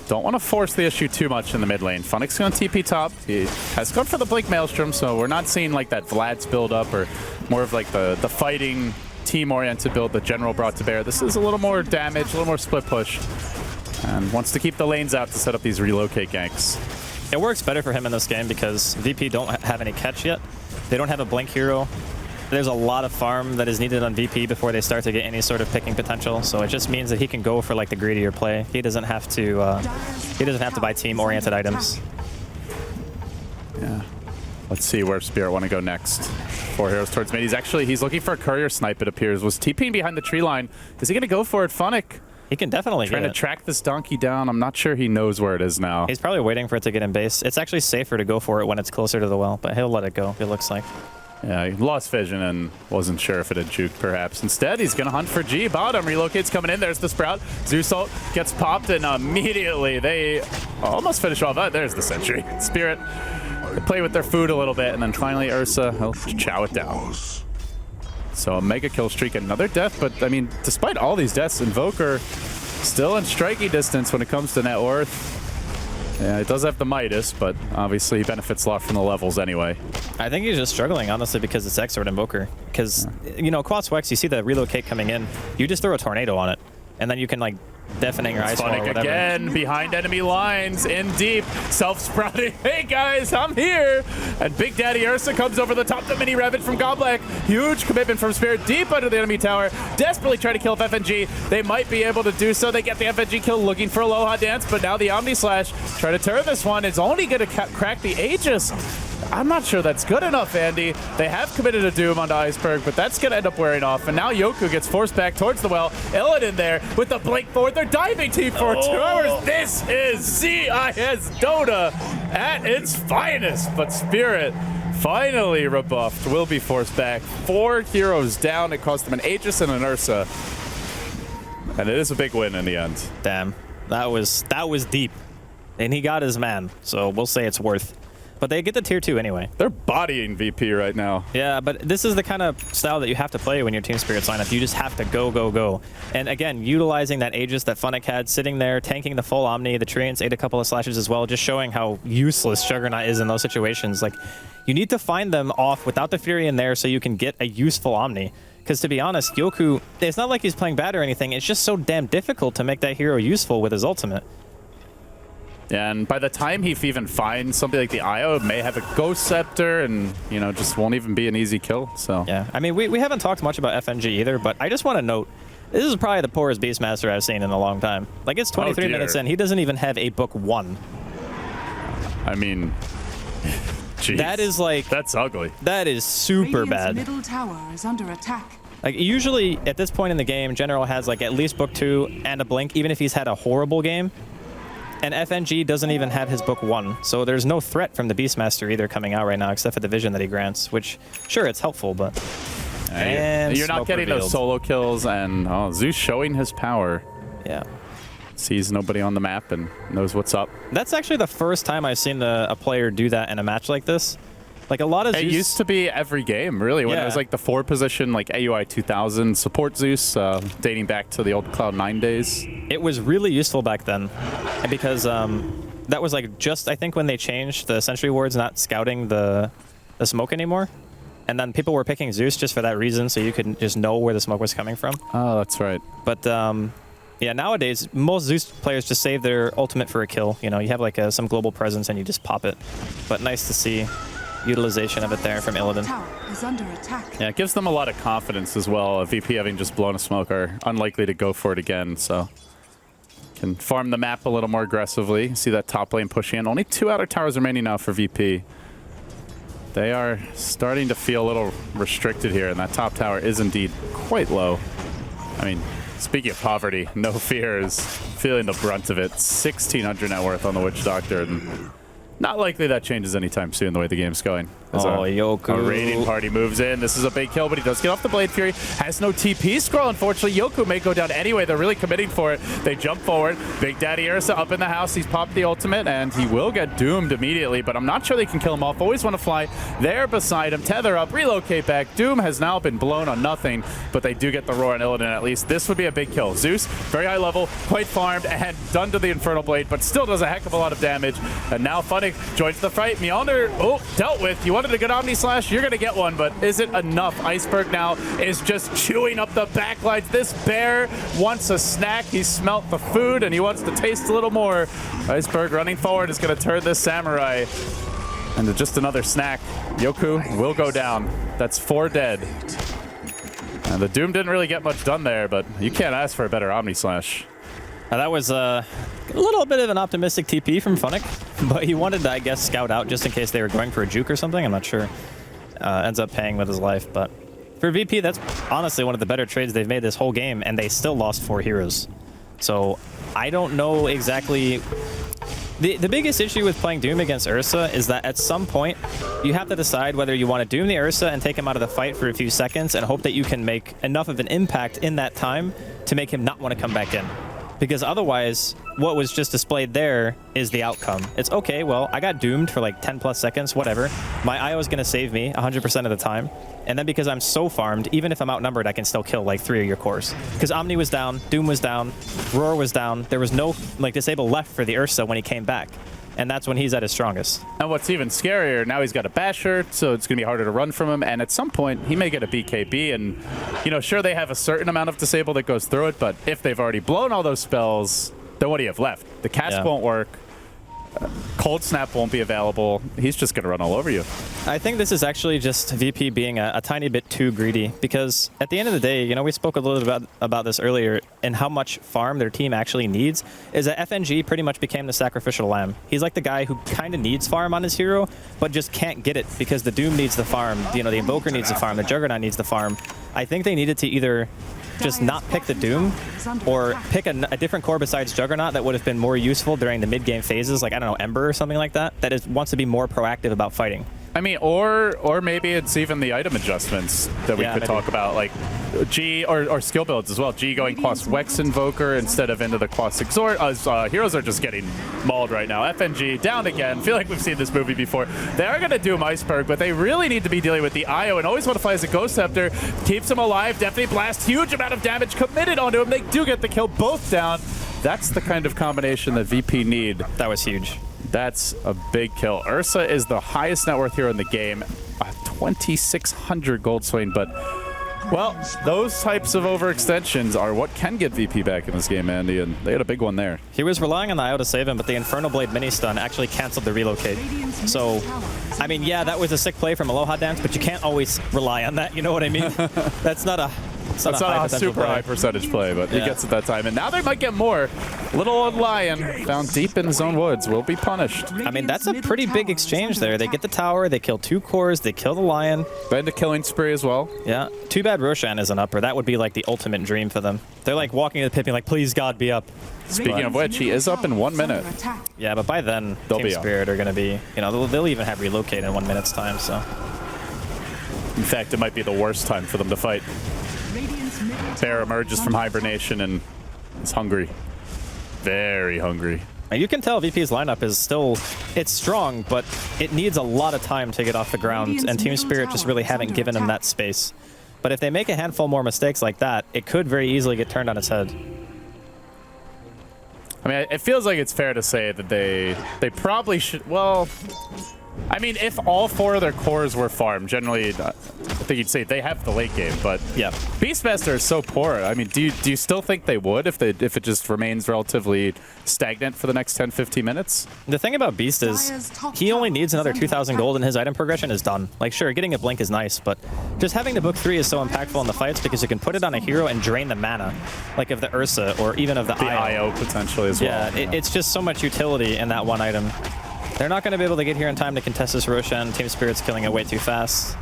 don't want to force the issue too much in the mid lane. Funnick's going to TP top. He has gone for the Blink Maelstrom, so we're not seeing like that Vlad's build up or more of like the fighting team-oriented build that General brought to bear. This is a little more damage, a little more split push, and wants to keep the lanes out to set up these relocate ganks. It works better for him in this game because VP don't have any catch yet. They don't have a Blink hero. There's a lot of farm that is needed on VP before they start to get any sort of picking potential. So it just means that he can go for like the greedier play. He doesn't have to buy team-oriented items. Yeah. Let's see where Spirit want to go next. 4 heroes towards mid. He's looking for a courier snipe, it appears. Was TPing behind the tree line. Is he going to go for it? Funnick He can definitely trying to track this donkey down. I'm not sure he knows where it is now. He's probably waiting for it to get in base. It's actually safer to go for it when it's closer to the well, but he'll let it go, it looks like. Yeah, he lost vision and wasn't sure if it had juked, perhaps. Instead, he's going to hunt for G. Bottom relocates coming in. There's the Sprout. Zeus ult gets popped, and immediately they almost finish off. There's the Sentry. Spirit, they play with their food a little bit, and then finally Ursa, he'll chow it down. So a mega kill streak, another death, but I mean, despite all these deaths, Invoker still in striking distance when it comes to net worth. Yeah, it does have the Midas, but obviously he benefits a lot from the levels anyway. I think he's just struggling, honestly, because it's X-Sword Invoker. Because, you know, Quad Swex, you see the relocate coming in, you just throw a tornado on it, and then you can, like, deafening or ice wall or whatever. Again, behind enemy lines, in deep, self-sprouting. Hey guys, I'm here! And Big Daddy Ursa comes over the top, the mini Revit from Goblek. Huge commitment from Spirit, deep under the enemy tower. Desperately trying to kill FNG. They might be able to do so. They get the FNG kill, looking for Aloha Dance, but now the Omni Slash. Try to turn this one. It's only going to crack the Aegis. I'm not sure that's good enough, Andy. They have committed a Doom onto Iceberg, but that's going to end up wearing off. And now Yoku gets forced back towards the well. Illidan there with the blink forward. They're diving team for 2 hours. This is CIS Dota at its finest. But Spirit, finally rebuffed, will be forced back. 4 heroes down. It cost them an Aegis and an Ursa. And it is a big win in the end. Damn, that was deep. And he got his man, so we'll say it's worth. But they get the tier 2 anyway. They're bodying VP right now. Yeah, but this is the kind of style that you have to play when you're Team Spirit lineup. You just have to go, go, go. And again, utilizing that Aegis that Funnick had, sitting there, tanking the full Omni, the Treants ate a couple of slashes as well, just showing how useless Juggernaut is in those situations. Like, you need to find them off without the Fury in there so you can get a useful Omni. Because to be honest, Yoku, it's not like he's playing bad or anything, it's just so damn difficult to make that hero useful with his ultimate. Yeah, and by the time he even finds something like the Io, it may have a Ghost Scepter and, you know, just won't even be an easy kill, so. Yeah, I mean, we haven't talked much about FNG either, but I just want to note, this is probably the poorest Beastmaster I've seen in a long time. Like, it's 23 minutes in, he doesn't even have a book 1. I mean, geez. That is like... That's ugly. That is super bad. Middle tower is under attack. Like, usually, at this point in the game, General has, like, at least book 2 and a blink, even if he's had a horrible game. And FNG doesn't even have his book 1, so there's no threat from the Beastmaster either coming out right now, except for the vision that he grants, which, sure, it's helpful, but... And you're not getting those solo kills, and Zeus showing his power. Yeah. Sees nobody on the map and knows what's up. That's actually the first time I've seen a player do that in a match like this. Like, a lot of Zeus... It used to be every game, really, when it was like the 4 position, like AUI 2000 support Zeus, dating back to the old Cloud9 days. It was really useful back then, because that was like just, I think, when they changed the Sentry Wards not scouting the smoke anymore. And then people were picking Zeus just for that reason, so you could just know where the smoke was coming from. Oh, that's right. But yeah, nowadays, most Zeus players just save their ultimate for a kill. You know, you have like some global presence and you just pop it. But nice to see utilization of it there from Illidan. Tower is under attack. Yeah, it gives them a lot of confidence as well. A VP having just blown a smoke are unlikely to go for it again, so can farm the map a little more aggressively. See that top lane pushing in. Only 2 outer towers remaining now for VP. They are starting to feel a little restricted here, and that top tower is indeed quite low. I mean, speaking of poverty, No Fear is feeling the brunt of it. 1,600 net worth on the Witch Doctor, and not likely that changes anytime soon the way the game's going. As Yoku. A raiding party moves in. This is a big kill, but he does get off the Blade Fury. Has no TP scroll, unfortunately. Yoku may go down anyway. They're really committing for it. They jump forward. Big Daddy Ursa up in the house. He's popped the ultimate, and he will get doomed immediately, but I'm not sure they can kill him off. Always want to fly there beside him. Tether up, relocate back. Doom has now been blown on nothing, but they do get the Roar on Illidan at least. This would be a big kill. Zeus, very high level, quite farmed, and done to the Infernal Blade, but still does a heck of a lot of damage. And now Funnick joins the fight. Mjolnir, dealt with. You wanted a good Omni Slash? You're going to get one, but is it enough? Iceberg now is just chewing up the backlines. This bear wants a snack. He smelt the food, and he wants to taste a little more. Iceberg running forward is going to turn this Samurai into just another snack. Yoku will go down. That's 4 dead. And the Doom didn't really get much done there, but you can't ask for a better Omni Slash. That was a little bit of an optimistic TP from Funnick, but he wanted to, I guess, scout out just in case they were going for a juke or something. I'm not sure. Ends up paying with his life, but for VP, that's honestly one of the better trades they've made this whole game, and they still lost 4 heroes. So I don't know exactly. The biggest issue with playing Doom against Ursa is that at some point, you have to decide whether you want to Doom the Ursa and take him out of the fight for a few seconds and hope that you can make enough of an impact in that time to make him not want to come back in. Because otherwise, what was just displayed there is the outcome. It's okay, well, I got doomed for like 10 plus seconds, whatever. My IO is going to save me 100% of the time. And then because I'm so farmed, even if I'm outnumbered, I can still kill like 3 of your cores. Because Omni was down, Doom was down, Roar was down. There was no like disable left for the Ursa when he came back. And that's when he's at his strongest. And what's even scarier, now he's got a Basher, so it's going to be harder to run from him. And at some point, he may get a BKB. And, you know, sure, they have a certain amount of disable that goes through it, but if they've already blown all those spells, then what do you have left? The cast won't work. Cold Snap won't be available. He's just going to run all over you. I think this is actually just VP being a tiny bit too greedy, because at the end of the day, you know, we spoke a little bit about this earlier, and how much farm their team actually needs is that FNG pretty much became the sacrificial lamb. He's like the guy who kind of needs farm on his hero, but just can't get it because the Doom needs the farm, you know, the Invoker needs the farm, the Juggernaut needs the farm. I think they needed to either just not pick the Doom or pick a different core besides Juggernaut that would have been more useful during the mid-game phases, like, I don't know, Ember or something like that, wants to be more proactive about fighting. I mean, or maybe it's even the item adjustments that we could talk about, like G or skill builds as well. G going Quas Wex Invoker instead of into the Quas Exhort. Heroes are just getting mauled right now. FNG down again. Feel like we've seen this movie before. They are going to Doom Iceberg, but they really need to be dealing with the IO, and always want to fly as a Ghost Scepter. Keeps him alive. Definitely Blast. Huge amount of damage committed onto him. They do get the kill, both down. That's the kind of combination that VP need. That was huge. That's a big kill. Ursa is the highest net worth hero in the game, 2,600 gold swing, but, well, those types of overextensions are what can get VP back in this game, Andy, and they had a big one there. He was relying on the IO to save him, but the Infernal Blade mini-stun actually canceled the relocate. So, I mean, yeah, that was a sick play from Aloha Dance, but you can't always rely on that, you know what I mean? That's not a super high percentage play, but he gets it that time. And now they might get more. Little old Lion found deep in his own woods will be punished. I mean, that's a pretty big exchange there. They get the tower, they kill 2 cores, they kill the Lion. Then the killing spree as well. Yeah. Too bad Roshan isn't up, or that would be like the ultimate dream for them. They're like walking to the pit being like, please God, be up. Speaking of which, he is up in 1 minute. Yeah, but by then, Team Spirit are going to be, you know, they'll even have relocate in 1 minute's time, so. In fact, it might be the worst time for them to fight. Bear emerges from hibernation and is hungry. Very hungry. And you can tell VP's lineup is still, it's strong, but it needs a lot of time to get off the ground, and Team Spirit just really haven't given them that space. But if they make a handful more mistakes like that, it could very easily get turned on its head. I mean, it feels like it's fair to say that they probably should, well, I mean, if all 4 of their cores were farmed, generally think you'd say they have the late game, but Yeah. Beastmaster is so poor. I mean, do you still think they would if it just remains relatively stagnant for the next 10-15 minutes? The thing about Beast is he only needs another 2,000 gold and his item progression is done. Like, sure, getting a blink is nice, but just having the book 3 is so impactful in the fights because you can put it on a hero and drain the mana, like of the Ursa or even of the IO potentially as well. Yeah, it's just so much utility in that one item. They're not going to be able to get here in time to contest this Roshan. Team Spirit's killing it way too fast.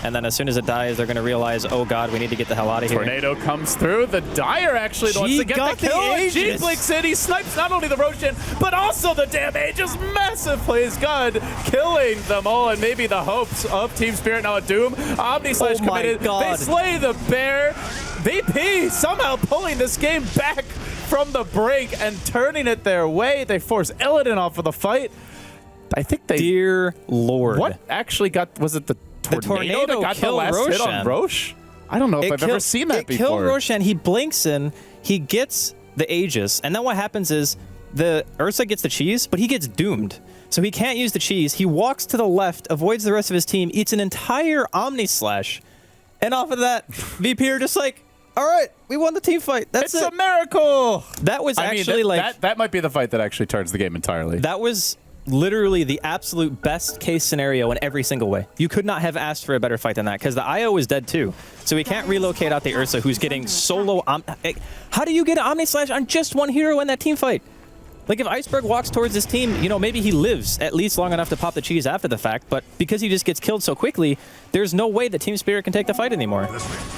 And then as soon as it dies, they're going to realize, oh god, we need to get the hell out of here. Tornado comes through. The Dire actually wants to get the kill. G blinks in. He snipes not only the Roshan, but also the damage. Just massive plays God, killing them all. And maybe the hopes of Team Spirit now at Doom. Omni Slash committed. They slay the bear. VP somehow pulling this game back from the brink and turning it their way. They force Illidan off of the fight. I think they... Dear Lord. What actually got... Was it the tornado that got the last hit on Rosh? I don't know if I've ever seen that before. It killed Roshan. He blinks in. He gets the Aegis. And then what happens is the Ursa gets the cheese, but he gets doomed. So he can't use the cheese. He walks to the left, avoids the rest of his team, eats an entire Omni Slash. And off of that, VP are just like, all right, we won the team fight. That's it's a miracle. That was actually that might be the fight that actually turns the game entirely. That was literally the absolute best case scenario in every single way. You could not have asked for a better fight than that because the IO is dead too. So we can't relocate out the Ursa who's getting solo. How do you get an Omni Slash on just one hero in that team fight? Like if Iceberg walks towards his team, you know, maybe he lives at least long enough to pop the cheese after the fact, but because he just gets killed so quickly, there's no way that Team Spirit can take the fight anymore.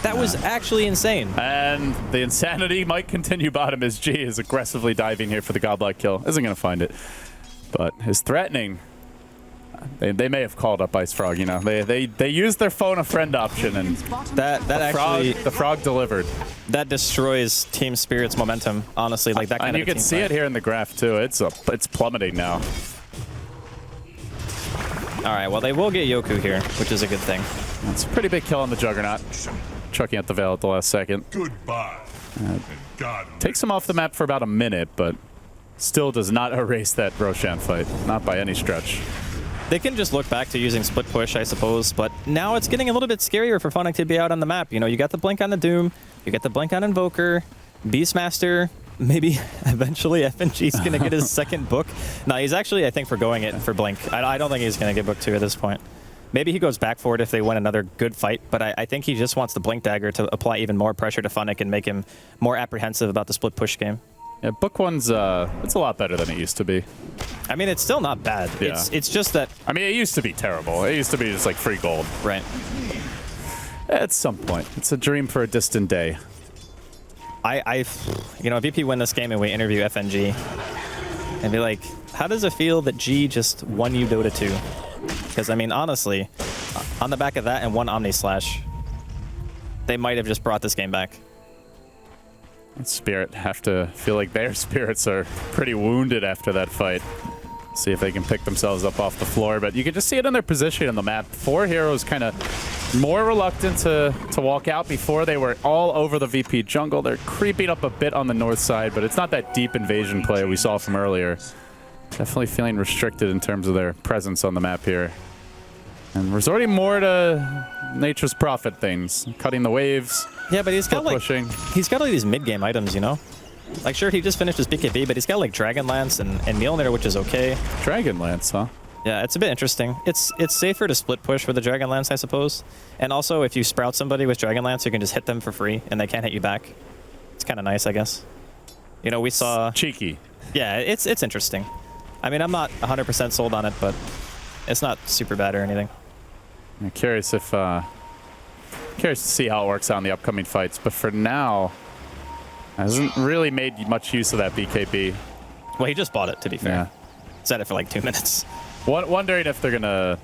That was actually insane. And the insanity might continue bottom as G is aggressively diving here for the godlike kill. Isn't going to find it, but is threatening. They may have called up Ice Frog, you know. They used their phone a friend option, and the frog delivered. That destroys Team Spirit's momentum, honestly. Like that kind and of you can see it here in the graph too. It's plummeting now. All right, well they will get Yoku here, which is a good thing. It's a pretty big kill on the Juggernaut, chucking out the Veil at the last second. Goodbye. Takes him off the map for about a minute, but still does not erase that Roshan fight, not by any stretch. They can just look back to using split push, I suppose, but now it's getting a little bit scarier for Funnick to be out on the map. You know, you got the blink on the Doom, you get the blink on Invoker, Beastmaster, maybe eventually FNG's going to get his second book. No, he's actually, I think, forgoing it for blink. I don't think he's going to get book 2 at this point. Maybe he goes back for it if they win another good fight, but I think he just wants the blink dagger to apply even more pressure to Funnick and make him more apprehensive about the split push game. Yeah, book 1's it's a lot better than it used to be. I mean, it's still not bad. Yeah. It's just that... I mean, it used to be terrible. It used to be just like free gold. Right. At some point. It's a dream for a distant day. You know, if VP win this game and we interview FNG and be like, how does it feel that G just won you Dota 2? Because, I mean, honestly, on the back of that and one Omni Slash, they might have just brought this game back. Spirit have to feel like their spirits are pretty wounded after that fight. See if they can pick themselves up off the floor, but you can just see it in their position on the map. 4 heroes kind of more reluctant to walk out. Before they were all over the VP jungle. They're creeping up a bit on the north side, but it's not that deep invasion play we saw from earlier. Definitely feeling restricted in terms of their presence on the map here. And resorting more to nature's prophet things, cutting the waves. Yeah, but he's got like pushing. He's got all these mid-game items, you know. Like sure, he just finished his BKB, but he's got like Dragon Lance and Mjolnir, which is okay. Dragon Lance, huh? Yeah, it's a bit interesting. It's safer to split push with the Dragon Lance, I suppose. And also, if you sprout somebody with Dragon Lance, you can just hit them for free, and they can't hit you back. It's kind of nice, I guess. You know, we saw cheeky. Yeah, it's interesting. I mean, I'm not 100% sold on it, but it's not super bad or anything. I'm curious if curious to see how it works out in the upcoming fights, but for now, hasn't really made much use of that BKB. Well, he just bought it, to be fair. Yeah. Set it for like 2 minutes. Wondering if they're gonna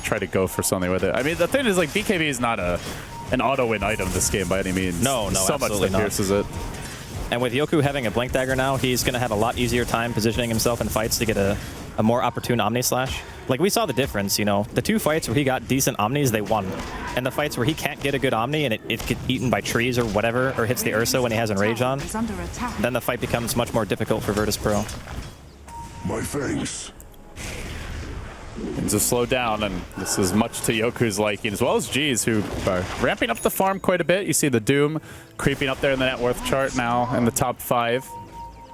try to go for something with it. I mean, the thing is, like, BKB is not an auto-win item this game by any means. No, so much that pierces it. And with Yoku having a blink dagger now, he's gonna have a lot easier time positioning himself in fights to get a more opportune Omni Slash. Like, we saw the difference, you know. The 2 fights where he got decent Omnis, they won. And the fights where he can't get a good Omni and it gets eaten by trees or whatever, or hits the Ursa when he has Enrage on, then the fight becomes much more difficult for Virtus Pro. My thanks. Things have slowed down, and this is much to Yoku's liking, as well as G's, who are ramping up the farm quite a bit. You see the Doom creeping up there in the net worth chart now in the top 5.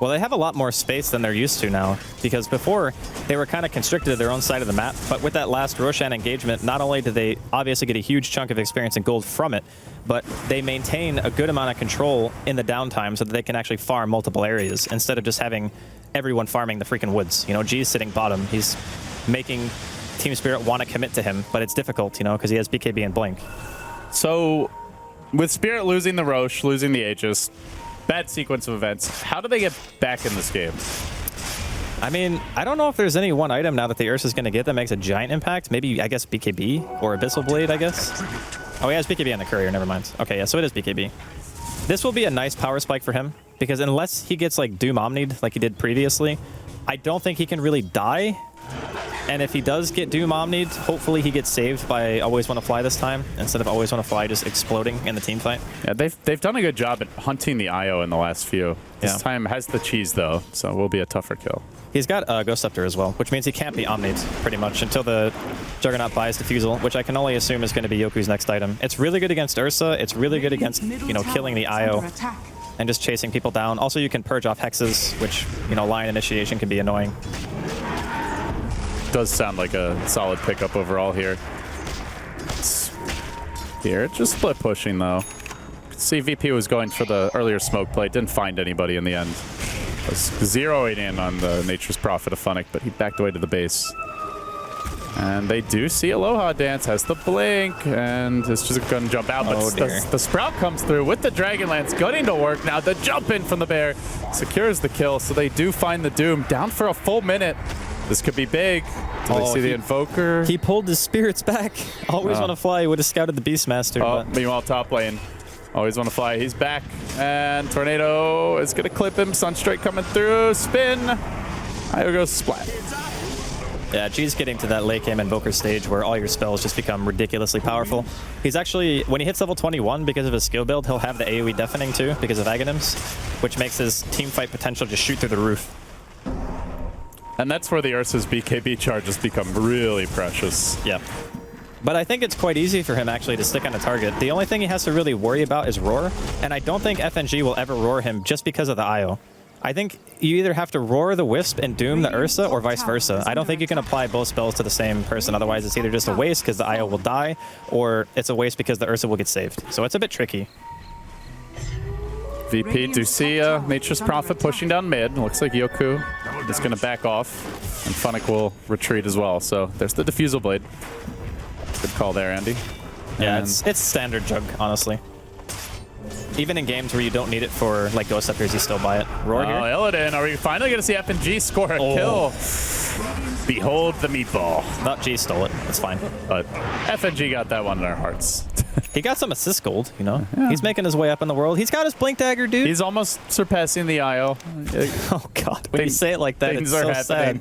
Well, they have a lot more space than they're used to now, because before they were kind of constricted to their own side of the map, but with that last Roshan engagement, not only did they obviously get a huge chunk of experience and gold from it, but they maintain a good amount of control in the downtime so that they can actually farm multiple areas instead of just having everyone farming the freaking woods. You know, G's sitting bottom. He's making Team Spirit want to commit to him, but it's difficult, you know, because he has BKB and Blink. So, with Spirit losing the Roche, losing the Aegis, bad sequence of events, how do they get back in this game? I mean, I don't know if there's any one item now that the Ursa's going to get that makes a giant impact. Maybe, I guess, BKB or Abyssal Blade, I guess. Oh, he has BKB on the Courier, never mind. Okay, yeah, so it is BKB. This will be a nice power spike for him, because unless he gets, like, Doom Omni'd like he did previously, I don't think he can really die. And if he does get Doom Omni'd, hopefully he gets saved by Always Wanna Fly this time, instead of Always Wanna Fly just exploding in the team fight. Yeah, they've done a good job at hunting the IO in the last few. This time has the cheese, though, so it will be a tougher kill. He's got Ghost Scepter as well, which means he can't be Omni'd, pretty much, until the Juggernaut buys Diffusal, which I can only assume is going to be Yoku's next item. It's really good against Ursa. It's really good against, you know, killing the IO and just chasing people down. Also, you can purge off Hexes, which, you know, Lion Initiation can be annoying. Does sound like a solid pickup overall here. Here, just split pushing, though. See, VP was going for the earlier smoke play. Didn't find anybody in the end. Was zeroing in on the Nature's Prophet of Funnick, but he backed away to the base. And they do see Aloha Dance, has the blink, and it's just going to jump out. But the Sprout comes through with the Dragonlance, gunning to work now. The jump in from the Bear secures the kill, so they do find the Doom. Down for a full minute. This could be big. Do they see the Invoker? He pulled his spirits back. Always Wanna Fly would have scouted the Beastmaster. Oh, meanwhile, top lane. Always Wanna Fly. He's back. And Tornado is going to clip him. Sunstrike coming through. Spin. There goes Splat. Yeah, G's getting to that late game Invoker stage where all your spells just become ridiculously powerful. He's actually, when he hits level 21 because of his skill build, he'll have the AoE Deafening too because of Aghanims, which makes his team fight potential just shoot through the roof. And that's where the Ursa's BKB charges become really precious. Yeah. But I think it's quite easy for him actually to stick on a target. The only thing he has to really worry about is Roar, and I don't think FNG will ever Roar him just because of the IO. I think you either have to Roar the Wisp and Doom the Ursa or vice versa. I don't think you can apply both spells to the same person, otherwise it's either just a waste because the IO will die, or it's a waste because the Ursa will get saved. So it's a bit tricky. VP do see Nature's Prophet pushing down mid. Looks like Yoku is going to back off, and Funnick will retreat as well. So there's the Diffusal Blade. Good call there, Andy. Yeah, it's standard Jug, honestly. Even in games where you don't need it for like Ghost Scepters, you still buy it. Roar here. Illidan, are we finally going to see FNG score a kill? Behold the meatball. Not G stole it. It's fine. But FNG got that one in our hearts. He got some assist gold, you know? Yeah. He's making his way up in the world. He's got his Blink Dagger, dude. He's almost surpassing the IO. Oh, God. When you say it like that, it's so happening. sad.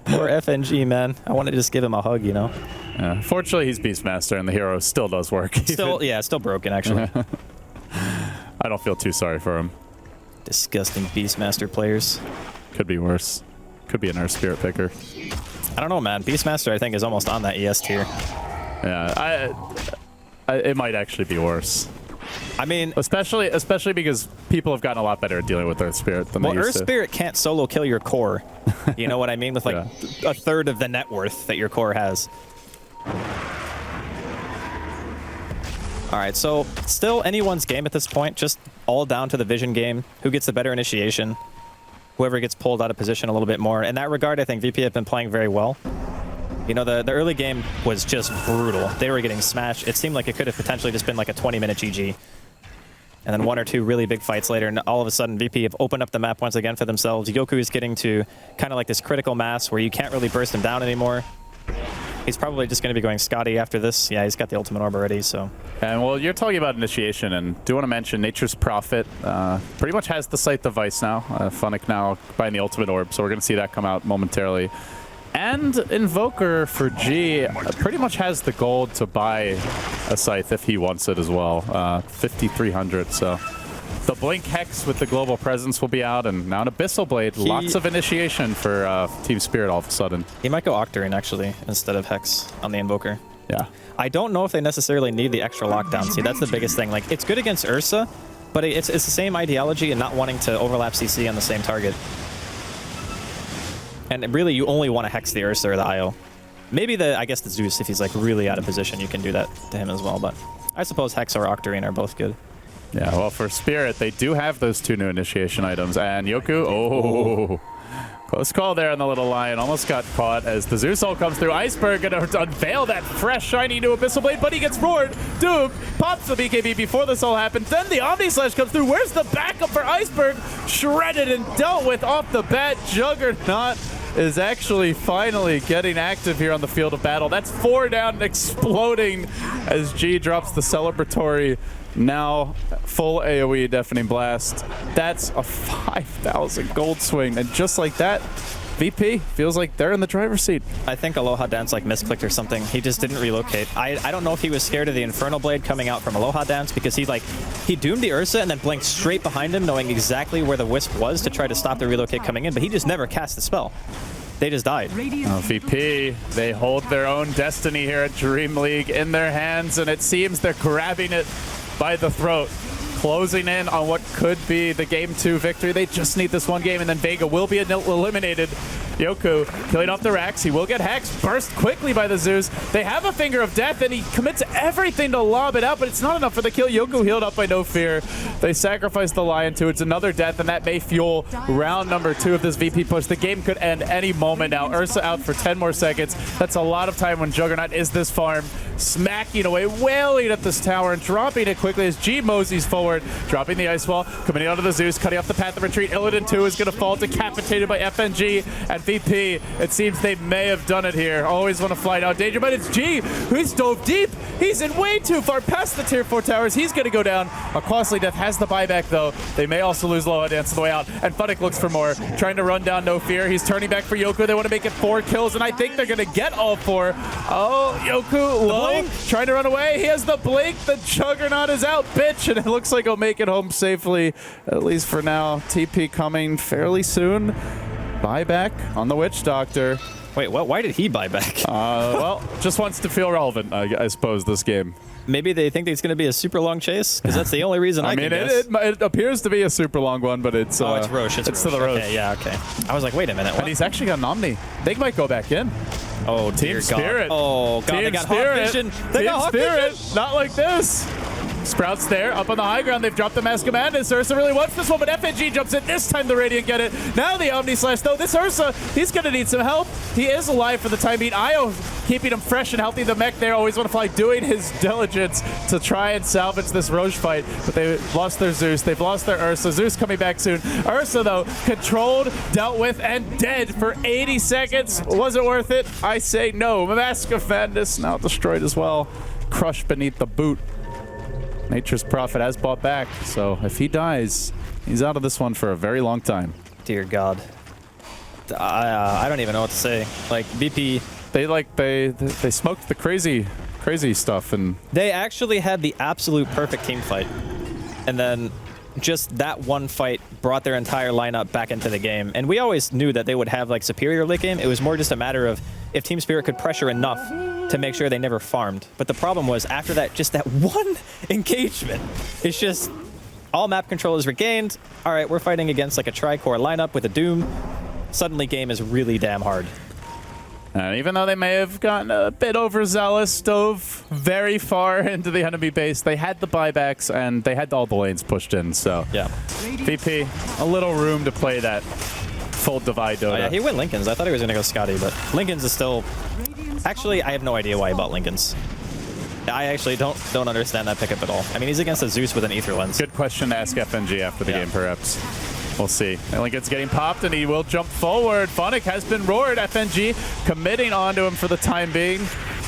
Poor FNG, man. I want to just give him a hug, you know? Yeah. Fortunately, he's Beastmaster, and the hero still does work. Still broken, actually. I don't feel too sorry for him. Disgusting Beastmaster players. Could be worse. Could be an Earth Spirit picker. I don't know, man. Beastmaster, I think, is almost on that ES tier. Yeah, it might actually be worse. I mean, especially because people have gotten a lot better at dealing with Earth Spirit than they used to. Earth Spirit can't solo kill your core. You know what I mean? With like a third of the net worth that your core has. All right, so still anyone's game at this point, just all down to the vision game. Who gets the better initiation? Whoever gets pulled out of position a little bit more. In that regard, I think VP have been playing very well. You know, the early game was just brutal. They were getting smashed. It seemed like it could have potentially just been like a 20-minute GG. And then one or two really big fights later, and all of a sudden VP have opened up the map once again for themselves. Yoku is getting to kind of like this critical mass where you can't really burst him down anymore. He's probably just going to be going Scotty after this. Yeah, he's got the ultimate orb already, so. And well, you're talking about initiation, and do want to mention Nature's Prophet pretty much has the Scythe device now. Funnick now buying the ultimate orb, so we're going to see that come out momentarily. And Invoker for G pretty much has the gold to buy a Scythe if he wants it as well. 5,300, so The Blink Hex with the global presence will be out, and now an Abyssal Blade. Lots of initiation for Team Spirit all of a sudden. He might go Octarine, actually, instead of Hex on the Invoker. Yeah. I don't know if they necessarily need the extra lockdown. See, that's the biggest thing. Like, it's good against Ursa, but it's the same ideology and not wanting to overlap CC on the same target. And really, you only want to Hex the Ursa or the Io. Maybe I guess the Zeus, if he's like really out of position, you can do that to him as well. But I suppose Hex or Octarine are both good. Yeah, well, for Spirit, they do have those 2 new initiation items. And Yoku, oh, close call there on the little lion. Almost got caught as the Zeus ult comes through. Iceberg going to unveil that fresh, shiny new Abyssal Blade, but he gets roared. Doom pops the BKB before this all happens. Then the Omni Slash comes through. Where's the backup for Iceberg? Shredded and dealt with off the bat. Juggernaut is actually finally getting active here on the field of battle. That's 4 down and exploding as G drops the celebratory now full AoE Deafening Blast. That's a 5,000 gold swing, and just like that, VP feels like they're in the driver's seat. I think Aloha Dance like misclicked or something. He just didn't relocate. I don't know if he was scared of the Infernal Blade coming out from Aloha Dance because he doomed the Ursa and then blinked straight behind him, knowing exactly where the Wisp was to try to stop the relocate coming in, but he just never cast the spell. They just died. VP, they hold their own destiny here at Dream League in their hands, and it seems they're grabbing it by the throat, closing in on what could be the Game 2 victory. They just need this one game, and then Vega will be eliminated. Yoku killing off the Rax. He will get hexed. Burst quickly by the Zeus. They have a Finger of Death, and he commits everything to lob it out, but it's not enough for the kill. Yoku healed up by No Fear. They sacrifice the Lion too. It's another death, and that may fuel round number 2 of this VP push. The game could end any moment now. Ursa out for 10 more seconds. That's a lot of time when Juggernaut is this farm. Smacking away, wailing at this tower, and dropping it quickly as G moseys forward, dropping the Ice Wall, coming onto the Zeus, cutting off the path of retreat. Illidan 2 is going to fall, decapitated by FNG and VP. It seems they may have done it here. Always want to fly down danger, but it's G who's dove deep. He's in way too far past the tier 4 towers. He's going to go down. A costly death has the buyback, though. They may also lose Loa Dance on the way out, and Funnick looks for more, trying to run down No Fear. He's turning back for Yoku. They want to make it 4 kills, and I think they're going to get all 4. Oh, Yoku low, trying to run away. He has the blink. The Juggernaut is out, bitch, and it looks like he'll make it home safely, at least for now. TP coming fairly soon. Buyback on the Witch Doctor. Wait, what? Why did he buy back? Well, just wants to feel relevant, I suppose, this game. Maybe they think it's going to be a super long chase, because that's the only reason I can guess. It appears to be a super long one, but it's... oh, it's Roche. It's to the Roche. Okay, yeah, okay. I was like, wait a minute. What? And he's actually got an Omni. They might go back in. Oh, Team Spirit. God. Oh, God, Team they got Spirit. Hawk Vision. They got Hawk Spirit. Vision. Not like this. Sprouts there, up on the high ground. They've dropped the Mask of Madness. Ursa really wants this one, but FNG jumps in. This time the Radiant get it. Now the Omni Slash, though. This Ursa, he's going to need some help. He is alive for the time being. Io keeping him fresh and healthy. The mech there, always want to fly, doing his diligence to try and salvage this Roche fight. But they've lost their Zeus. They've lost their Ursa. Zeus coming back soon. Ursa, though, controlled, dealt with, and dead for 80 seconds. Was it worth it? I say no. Mask of Madness now destroyed as well. Crushed beneath the boot. Nature's Prophet has bought back, so if he dies, he's out of this one for a very long time. Dear God. I don't even know what to say. Like, VP... They smoked the crazy stuff, and... They actually had the absolute perfect team fight. And then just that one fight brought their entire lineup back into the game. And we always knew that they would have, like, superior late game. It was more just a matter of if Team Spirit could pressure enough to make sure they never farmed. But the problem was, after that, just that one engagement, it's just all map control is regained. All right, we're fighting against like a tri-core lineup with a Doom. Suddenly game is really damn hard. And even though they may have gotten a bit overzealous, dove very far into the enemy base, they had the buybacks and they had all the lanes pushed in, so... Yeah. VP, a little room to play that full divide Dota. Oh, yeah, he went Lincoln's. I thought he was going to go Scotty, but Lincoln's is still... Actually, I have no idea why he bought Lincoln's. I actually don't understand that pickup at all. I mean, he's against a Zeus with an Ether Lens. Good question to ask FNG after the game, perhaps. We'll see. Lincoln's getting popped, and he will jump forward. Funnick has been roared. FNG committing onto him for the time being.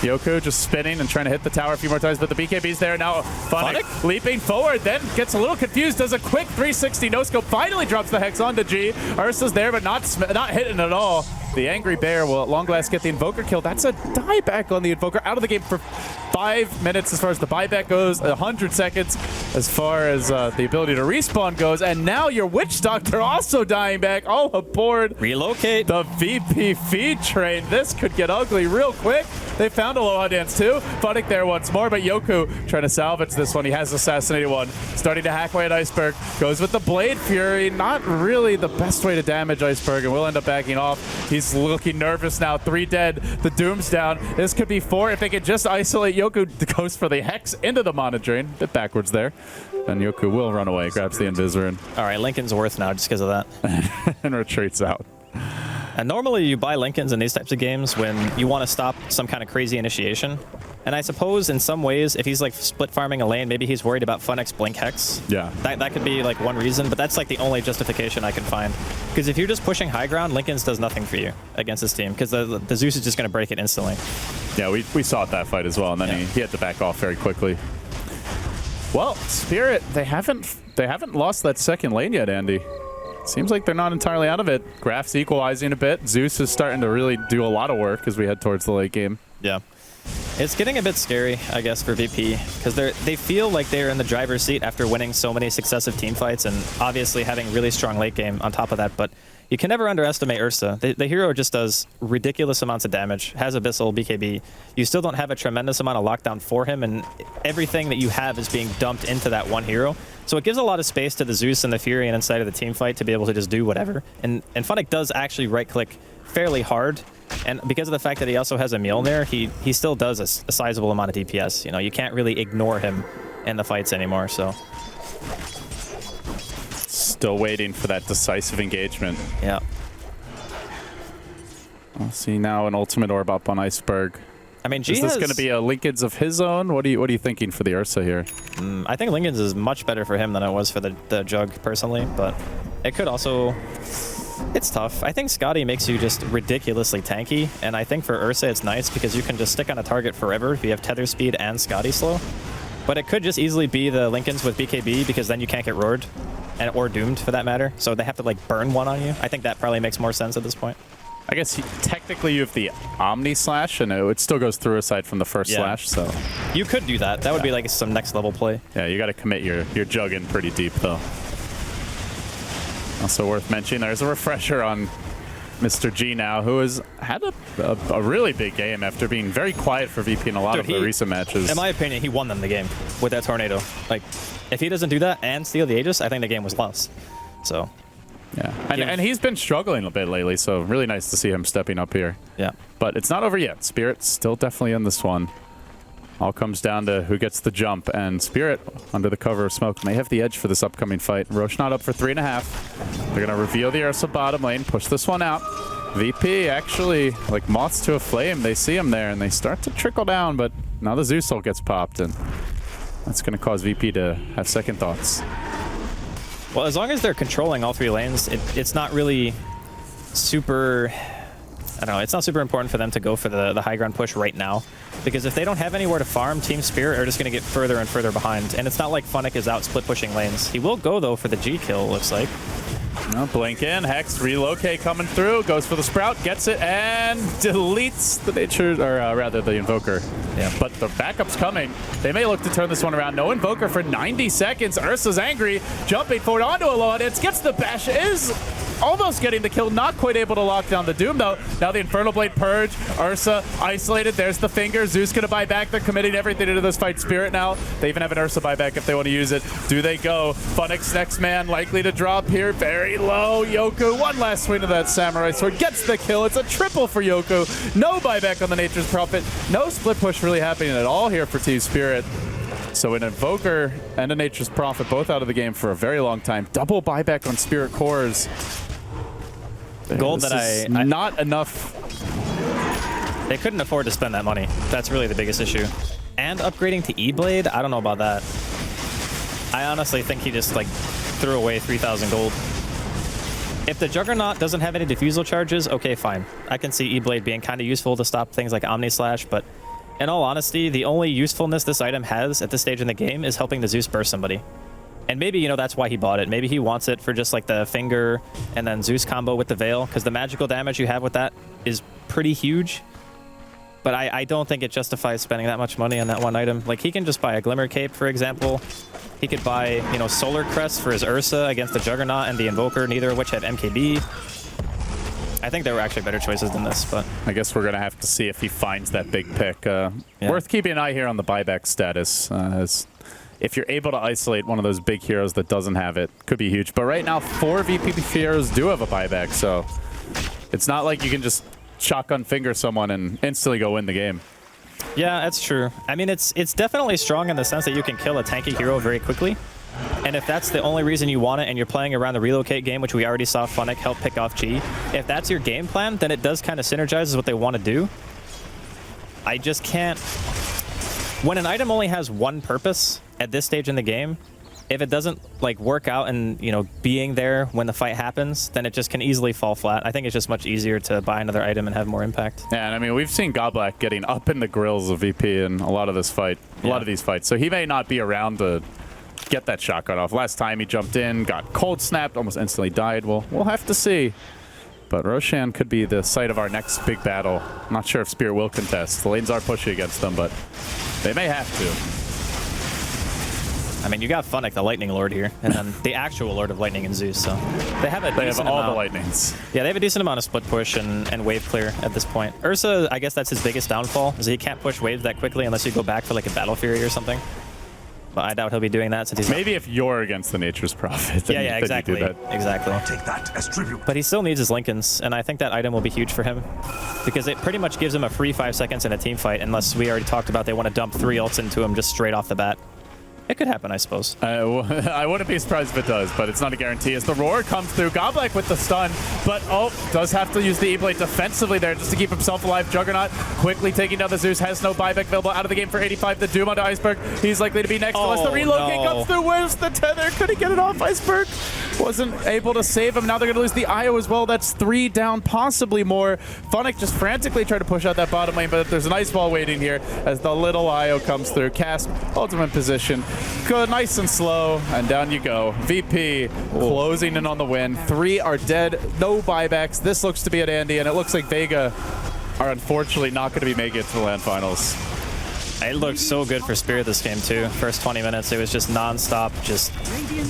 Yoku just spinning and trying to hit the tower a few more times, but the BKB's there now. Funnick leaping forward, then gets a little confused, does a quick 360 no-scope, finally drops the Hex onto G. Ursa's there, but not hitting at all. The Angry Bear will at long last get the Invoker kill. That's a dieback on the Invoker. Out of the game for 5 minutes as far as the buyback goes, 100 seconds as far as the ability to respawn goes. And now your Witch Doctor also dying back. All aboard. Relocate. The VP feed train. This could get ugly real quick. They found Aloha Dance too. Funnick there once more, but Yoku trying to salvage this one. He has assassinated one. Starting to hack away at Iceberg. Goes with the Blade Fury. Not really the best way to damage Iceberg, and will end up backing off. He's looking nervous now. 3 dead. The Doom's down. This could be 4 if they could just isolate Yoku. Goes for the Hex into the Mana Drain. Bit backwards there. And Yoku will run away. Grabs the Invis. All right, Lincoln's worth now just because of that. And retreats out. And normally you buy Lincolns in these types of games when you want to stop some kind of crazy initiation. And I suppose in some ways, if he's like split farming a lane, maybe he's worried about Funnick's Blink Hex. Yeah. That could be like one reason, but that's like the only justification I can find. Because if you're just pushing high ground, Lincoln's does nothing for you against this team, because the Zeus is just going to break it instantly. Yeah, we saw that fight as well, and then he had to back off very quickly. Well, Spirit, they haven't lost that second lane yet, Andy. Seems like they're not entirely out of it. Graph's equalizing a bit. Zeus is starting to really do a lot of work as we head towards the late game. Yeah. It's getting a bit scary, I guess, for VP, because they feel like they're in the driver's seat after winning so many successive team fights and obviously having really strong late game on top of that. But you can never underestimate Ursa. The hero just does ridiculous amounts of damage, has Abyssal, BKB. You still don't have a tremendous amount of lockdown for him, and everything that you have is being dumped into that one hero. So it gives a lot of space to the Zeus and the Fury inside of the team fight to be able to just do whatever. And Funnick does actually right-click fairly hard. And because of the fact that he also has a Mjolnir, he still does a sizable amount of DPS. You know, you can't really ignore him in the fights anymore, so. Still waiting for that decisive engagement. Yeah. I'll see now an ultimate orb up on Iceberg. I mean, G is this going to be a Lincoln's of his own? What are you thinking for the Ursa here? I think Lincoln's is much better for him than it was for the Jug, personally, but it could also... It's tough. I think Scotty makes you just ridiculously tanky, and I think for Ursa it's nice because you can just stick on a target forever if you have tether speed and Scotty slow. But it could just easily be the Lincolns with BKB because then you can't get roared, or doomed for that matter. So they have to like burn one on you. I think that probably makes more sense at this point. I guess technically you have the Omni Slash, and it still goes through aside from the first slash, so... You could do that. That would be like some next level play. Yeah, you got to commit your Jug in pretty deep, though. Also worth mentioning, there's a refresher on Mr. G now, who has had a really big game after being very quiet for VP in a lot of the recent matches. In my opinion, he won them the game with that tornado. Like, if he doesn't do that and steal the Aegis, I think the game was lost. So... Yeah, and he's been struggling a bit lately, so really nice to see him stepping up here. Yeah. But it's not over yet. Spirit's still definitely in this one. All comes down to who gets the jump, and Spirit, under the cover of smoke, may have the edge for this upcoming fight. Roche not up for 3.5. They're going to reveal the Ursa bottom lane, push this one out. VP actually, like moths to a flame, they see him there, and they start to trickle down, but now the Zeus ult gets popped, and that's going to cause VP to have second thoughts. Well, as long as they're controlling all 3 lanes, it's not really super... I don't know, it's not super important for them to go for the high ground push right now. Because if they don't have anywhere to farm, Team Spirit are just going to get further and further behind. And it's not like Funnick is out split pushing lanes. He will go, though, for the G kill, looks like. No, blink in, Hex, relocate coming through, goes for the Sprout, gets it, and deletes the nature, or rather the Invoker. Yeah. But the backup's coming. They may look to turn this one around. No Invoker for 90 seconds. Ursa's angry, jumping forward onto Aloha Dance, gets the bash, is almost getting the kill, not quite able to lock down the Doom, though. Now the Infernal Blade Purge, Ursa isolated, there's the finger. Zeus gonna buy back, they're committing everything into this fight. Spirit now, they even have an Ursa buyback if they want to use it. Do they go? Funnick's next man likely to drop here, very low. Yoku, one last swing of that Samurai Sword, gets the kill. It's a triple for Yoku. No buyback on the Nature's Prophet. No split push really happening at all here for Team Spirit. So an Invoker and a Nature's Prophet both out of the game for a very long time. Double buyback on Spirit Cores. Gold this that is not enough. They couldn't afford to spend that money. That's really the biggest issue. And upgrading to E-Blade? I don't know about that. I honestly think he just like threw away 3,000 gold. If the Juggernaut doesn't have any defusal charges, okay, fine. I can see E-Blade being kind of useful to stop things like Omni Slash, but in all honesty, the only usefulness this item has at this stage in the game is helping the Zeus burst somebody. And maybe, you know, that's why he bought it. Maybe he wants it for just like the finger and then Zeus combo with the Veil, because the magical damage you have with that is pretty huge. But I don't think it justifies spending that much money on that one item. Like, he can just buy a Glimmer Cape, for example. He could buy, you know, Solar Crest for his Ursa against the Juggernaut and the Invoker, neither of which have MKB. I think there were actually better choices than this, but... I guess we're going to have to see if he finds that big pick. Worth keeping an eye here on the buyback status. As if you're able to isolate one of those big heroes that doesn't have it, could be huge. But right now, 4 VP heroes do have a buyback, so it's not like you can just shotgun finger someone and instantly go win the game. Yeah, that's true. I mean, it's definitely strong in the sense that you can kill a tanky hero very quickly. And if that's the only reason you want it and you're playing around the relocate game, which we already saw Funnick help pick off G, if that's your game plan, then it does kind of synergize with what they want to do. I just can't... When an item only has one purpose at this stage in the game, if it doesn't like work out and, you know, being there when the fight happens, then it just can easily fall flat. I think it's just much easier to buy another item and have more impact. Yeah, and I mean, we've seen Godblack getting up in the grills of VP in a lot of this fight, a lot of these fights. So he may not be around to get that shotgun off. Last time he jumped in, got cold snapped, almost instantly died. Well, we'll have to see. But Roshan could be the site of our next big battle. I'm not sure if Spirit will contest. The lanes are pushy against them, but they may have to. I mean, you got Funnick, the Lightning Lord here, and then the actual Lord of Lightning in Zeus, so they have all the lightnings. Yeah, they have a decent amount of split push and wave clear at this point. Ursa, I guess that's his biggest downfall, is he can't push waves that quickly unless you go back for like a Battle Fury or something. But I doubt he'll be doing that since he's maybe if you're against the Nature's Prophet. Then yeah, exactly. You do that. Exactly. I'll take that as tribute. But he still needs his Lincolns, and I think that item will be huge for him because it pretty much gives him a free 5 seconds in a team fight, unless we already talked about they want to dump 3 ults into him just straight off the bat. It could happen, I suppose. I wouldn't be surprised if it does, but it's not a guarantee. As the Roar comes through, Godblack with the stun, but does have to use the E-Blade defensively there just to keep himself alive. Juggernaut quickly taking down the Zeus, has no buyback available out of the game for 85. The Doom onto Iceberg. He's likely to be next unless the relocate comes through. Where's the tether? Could he get it off? Iceberg wasn't able to save him. Now they're going to lose the IO as well. That's 3 down, possibly more. Funnick just frantically tried to push out that bottom lane, but there's an Ice Ball waiting here as the little IO comes through. Casp, ultimate position. Good, nice and slow, and down you go. VP closing in on the win. 3 are dead, no buybacks. This looks to be at Andy, and it looks like Vega are unfortunately not going to be making it to the LAN finals. It looked so good for Spirit this game too. First 20 minutes, it was just non-stop, just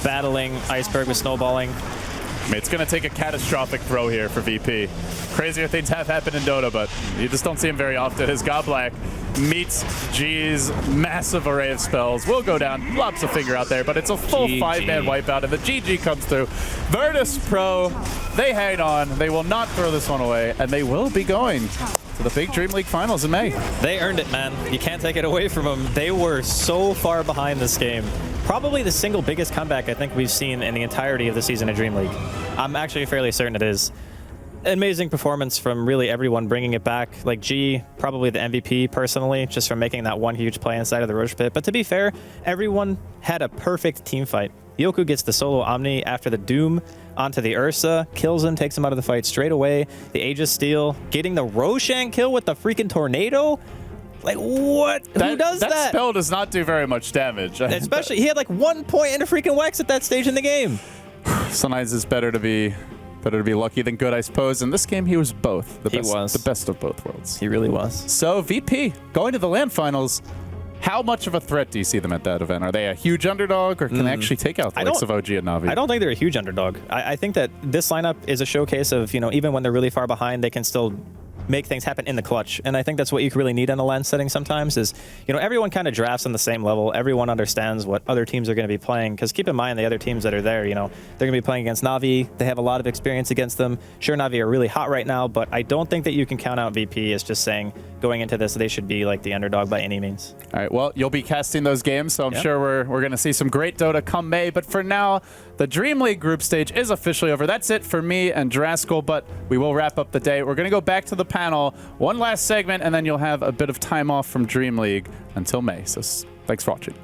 battling Iceberg with snowballing. I mean, it's going to take a catastrophic throw here for VP. Crazier things have happened in Dota, but you just don't see him very often. As Godblack meets G's massive array of spells. Will go down, lops a finger out there, but it's a full 5-man wipeout, and the GG comes through. Virtus Pro, they hang on. They will not throw this one away, and they will be going to the big DreamLeague finals in May. They earned it, man. You can't take it away from them. They were so far behind this game. Probably the single biggest comeback I think we've seen in the entirety of the season of DreamLeague. I'm actually fairly certain it is. Amazing performance from really everyone bringing it back. Like G, probably the MVP personally, just from making that one huge play inside of the Roche pit. But to be fair, everyone had a perfect team fight. Yoku gets the solo Omni after the Doom onto the Ursa, kills him, takes him out of the fight straight away. The Aegis Steel, getting the Roshan kill with the freaking Tornado. Like, what? Who does that? That spell does not do very much damage. Especially, he had like 1 point in a freaking Wex at that stage in the game. Sometimes it's better to be lucky than good, I suppose. In this game, he was both. The best of both worlds. He really was. So, VP, going to the LAN finals, how much of a threat do you see them at that event? Are they a huge underdog, or can they actually take out the likes of OG and Na'Vi? I don't think they're a huge underdog. I think that this lineup is a showcase of, you know, even when they're really far behind, they can still make things happen in the clutch. And I think that's what you really need in a LAN setting sometimes is, you know, everyone kind of drafts on the same level. Everyone understands what other teams are going to be playing. Because keep in mind, the other teams that are there, you know, they're going to be playing against Na'Vi. They have a lot of experience against them. Sure, Na'Vi are really hot right now, but I don't think that you can count out VP as just saying going into this, they should be like the underdog by any means. All right, well, you'll be casting those games, so I'm sure we're going to see some great Dota come May. But for now, the DreamLeague group stage is officially over. That's it for me and Draskell, but we will wrap up the day. We're going to go back to the panel, one last segment, and then you'll have a bit of time off from DreamLeague until May. So thanks for watching.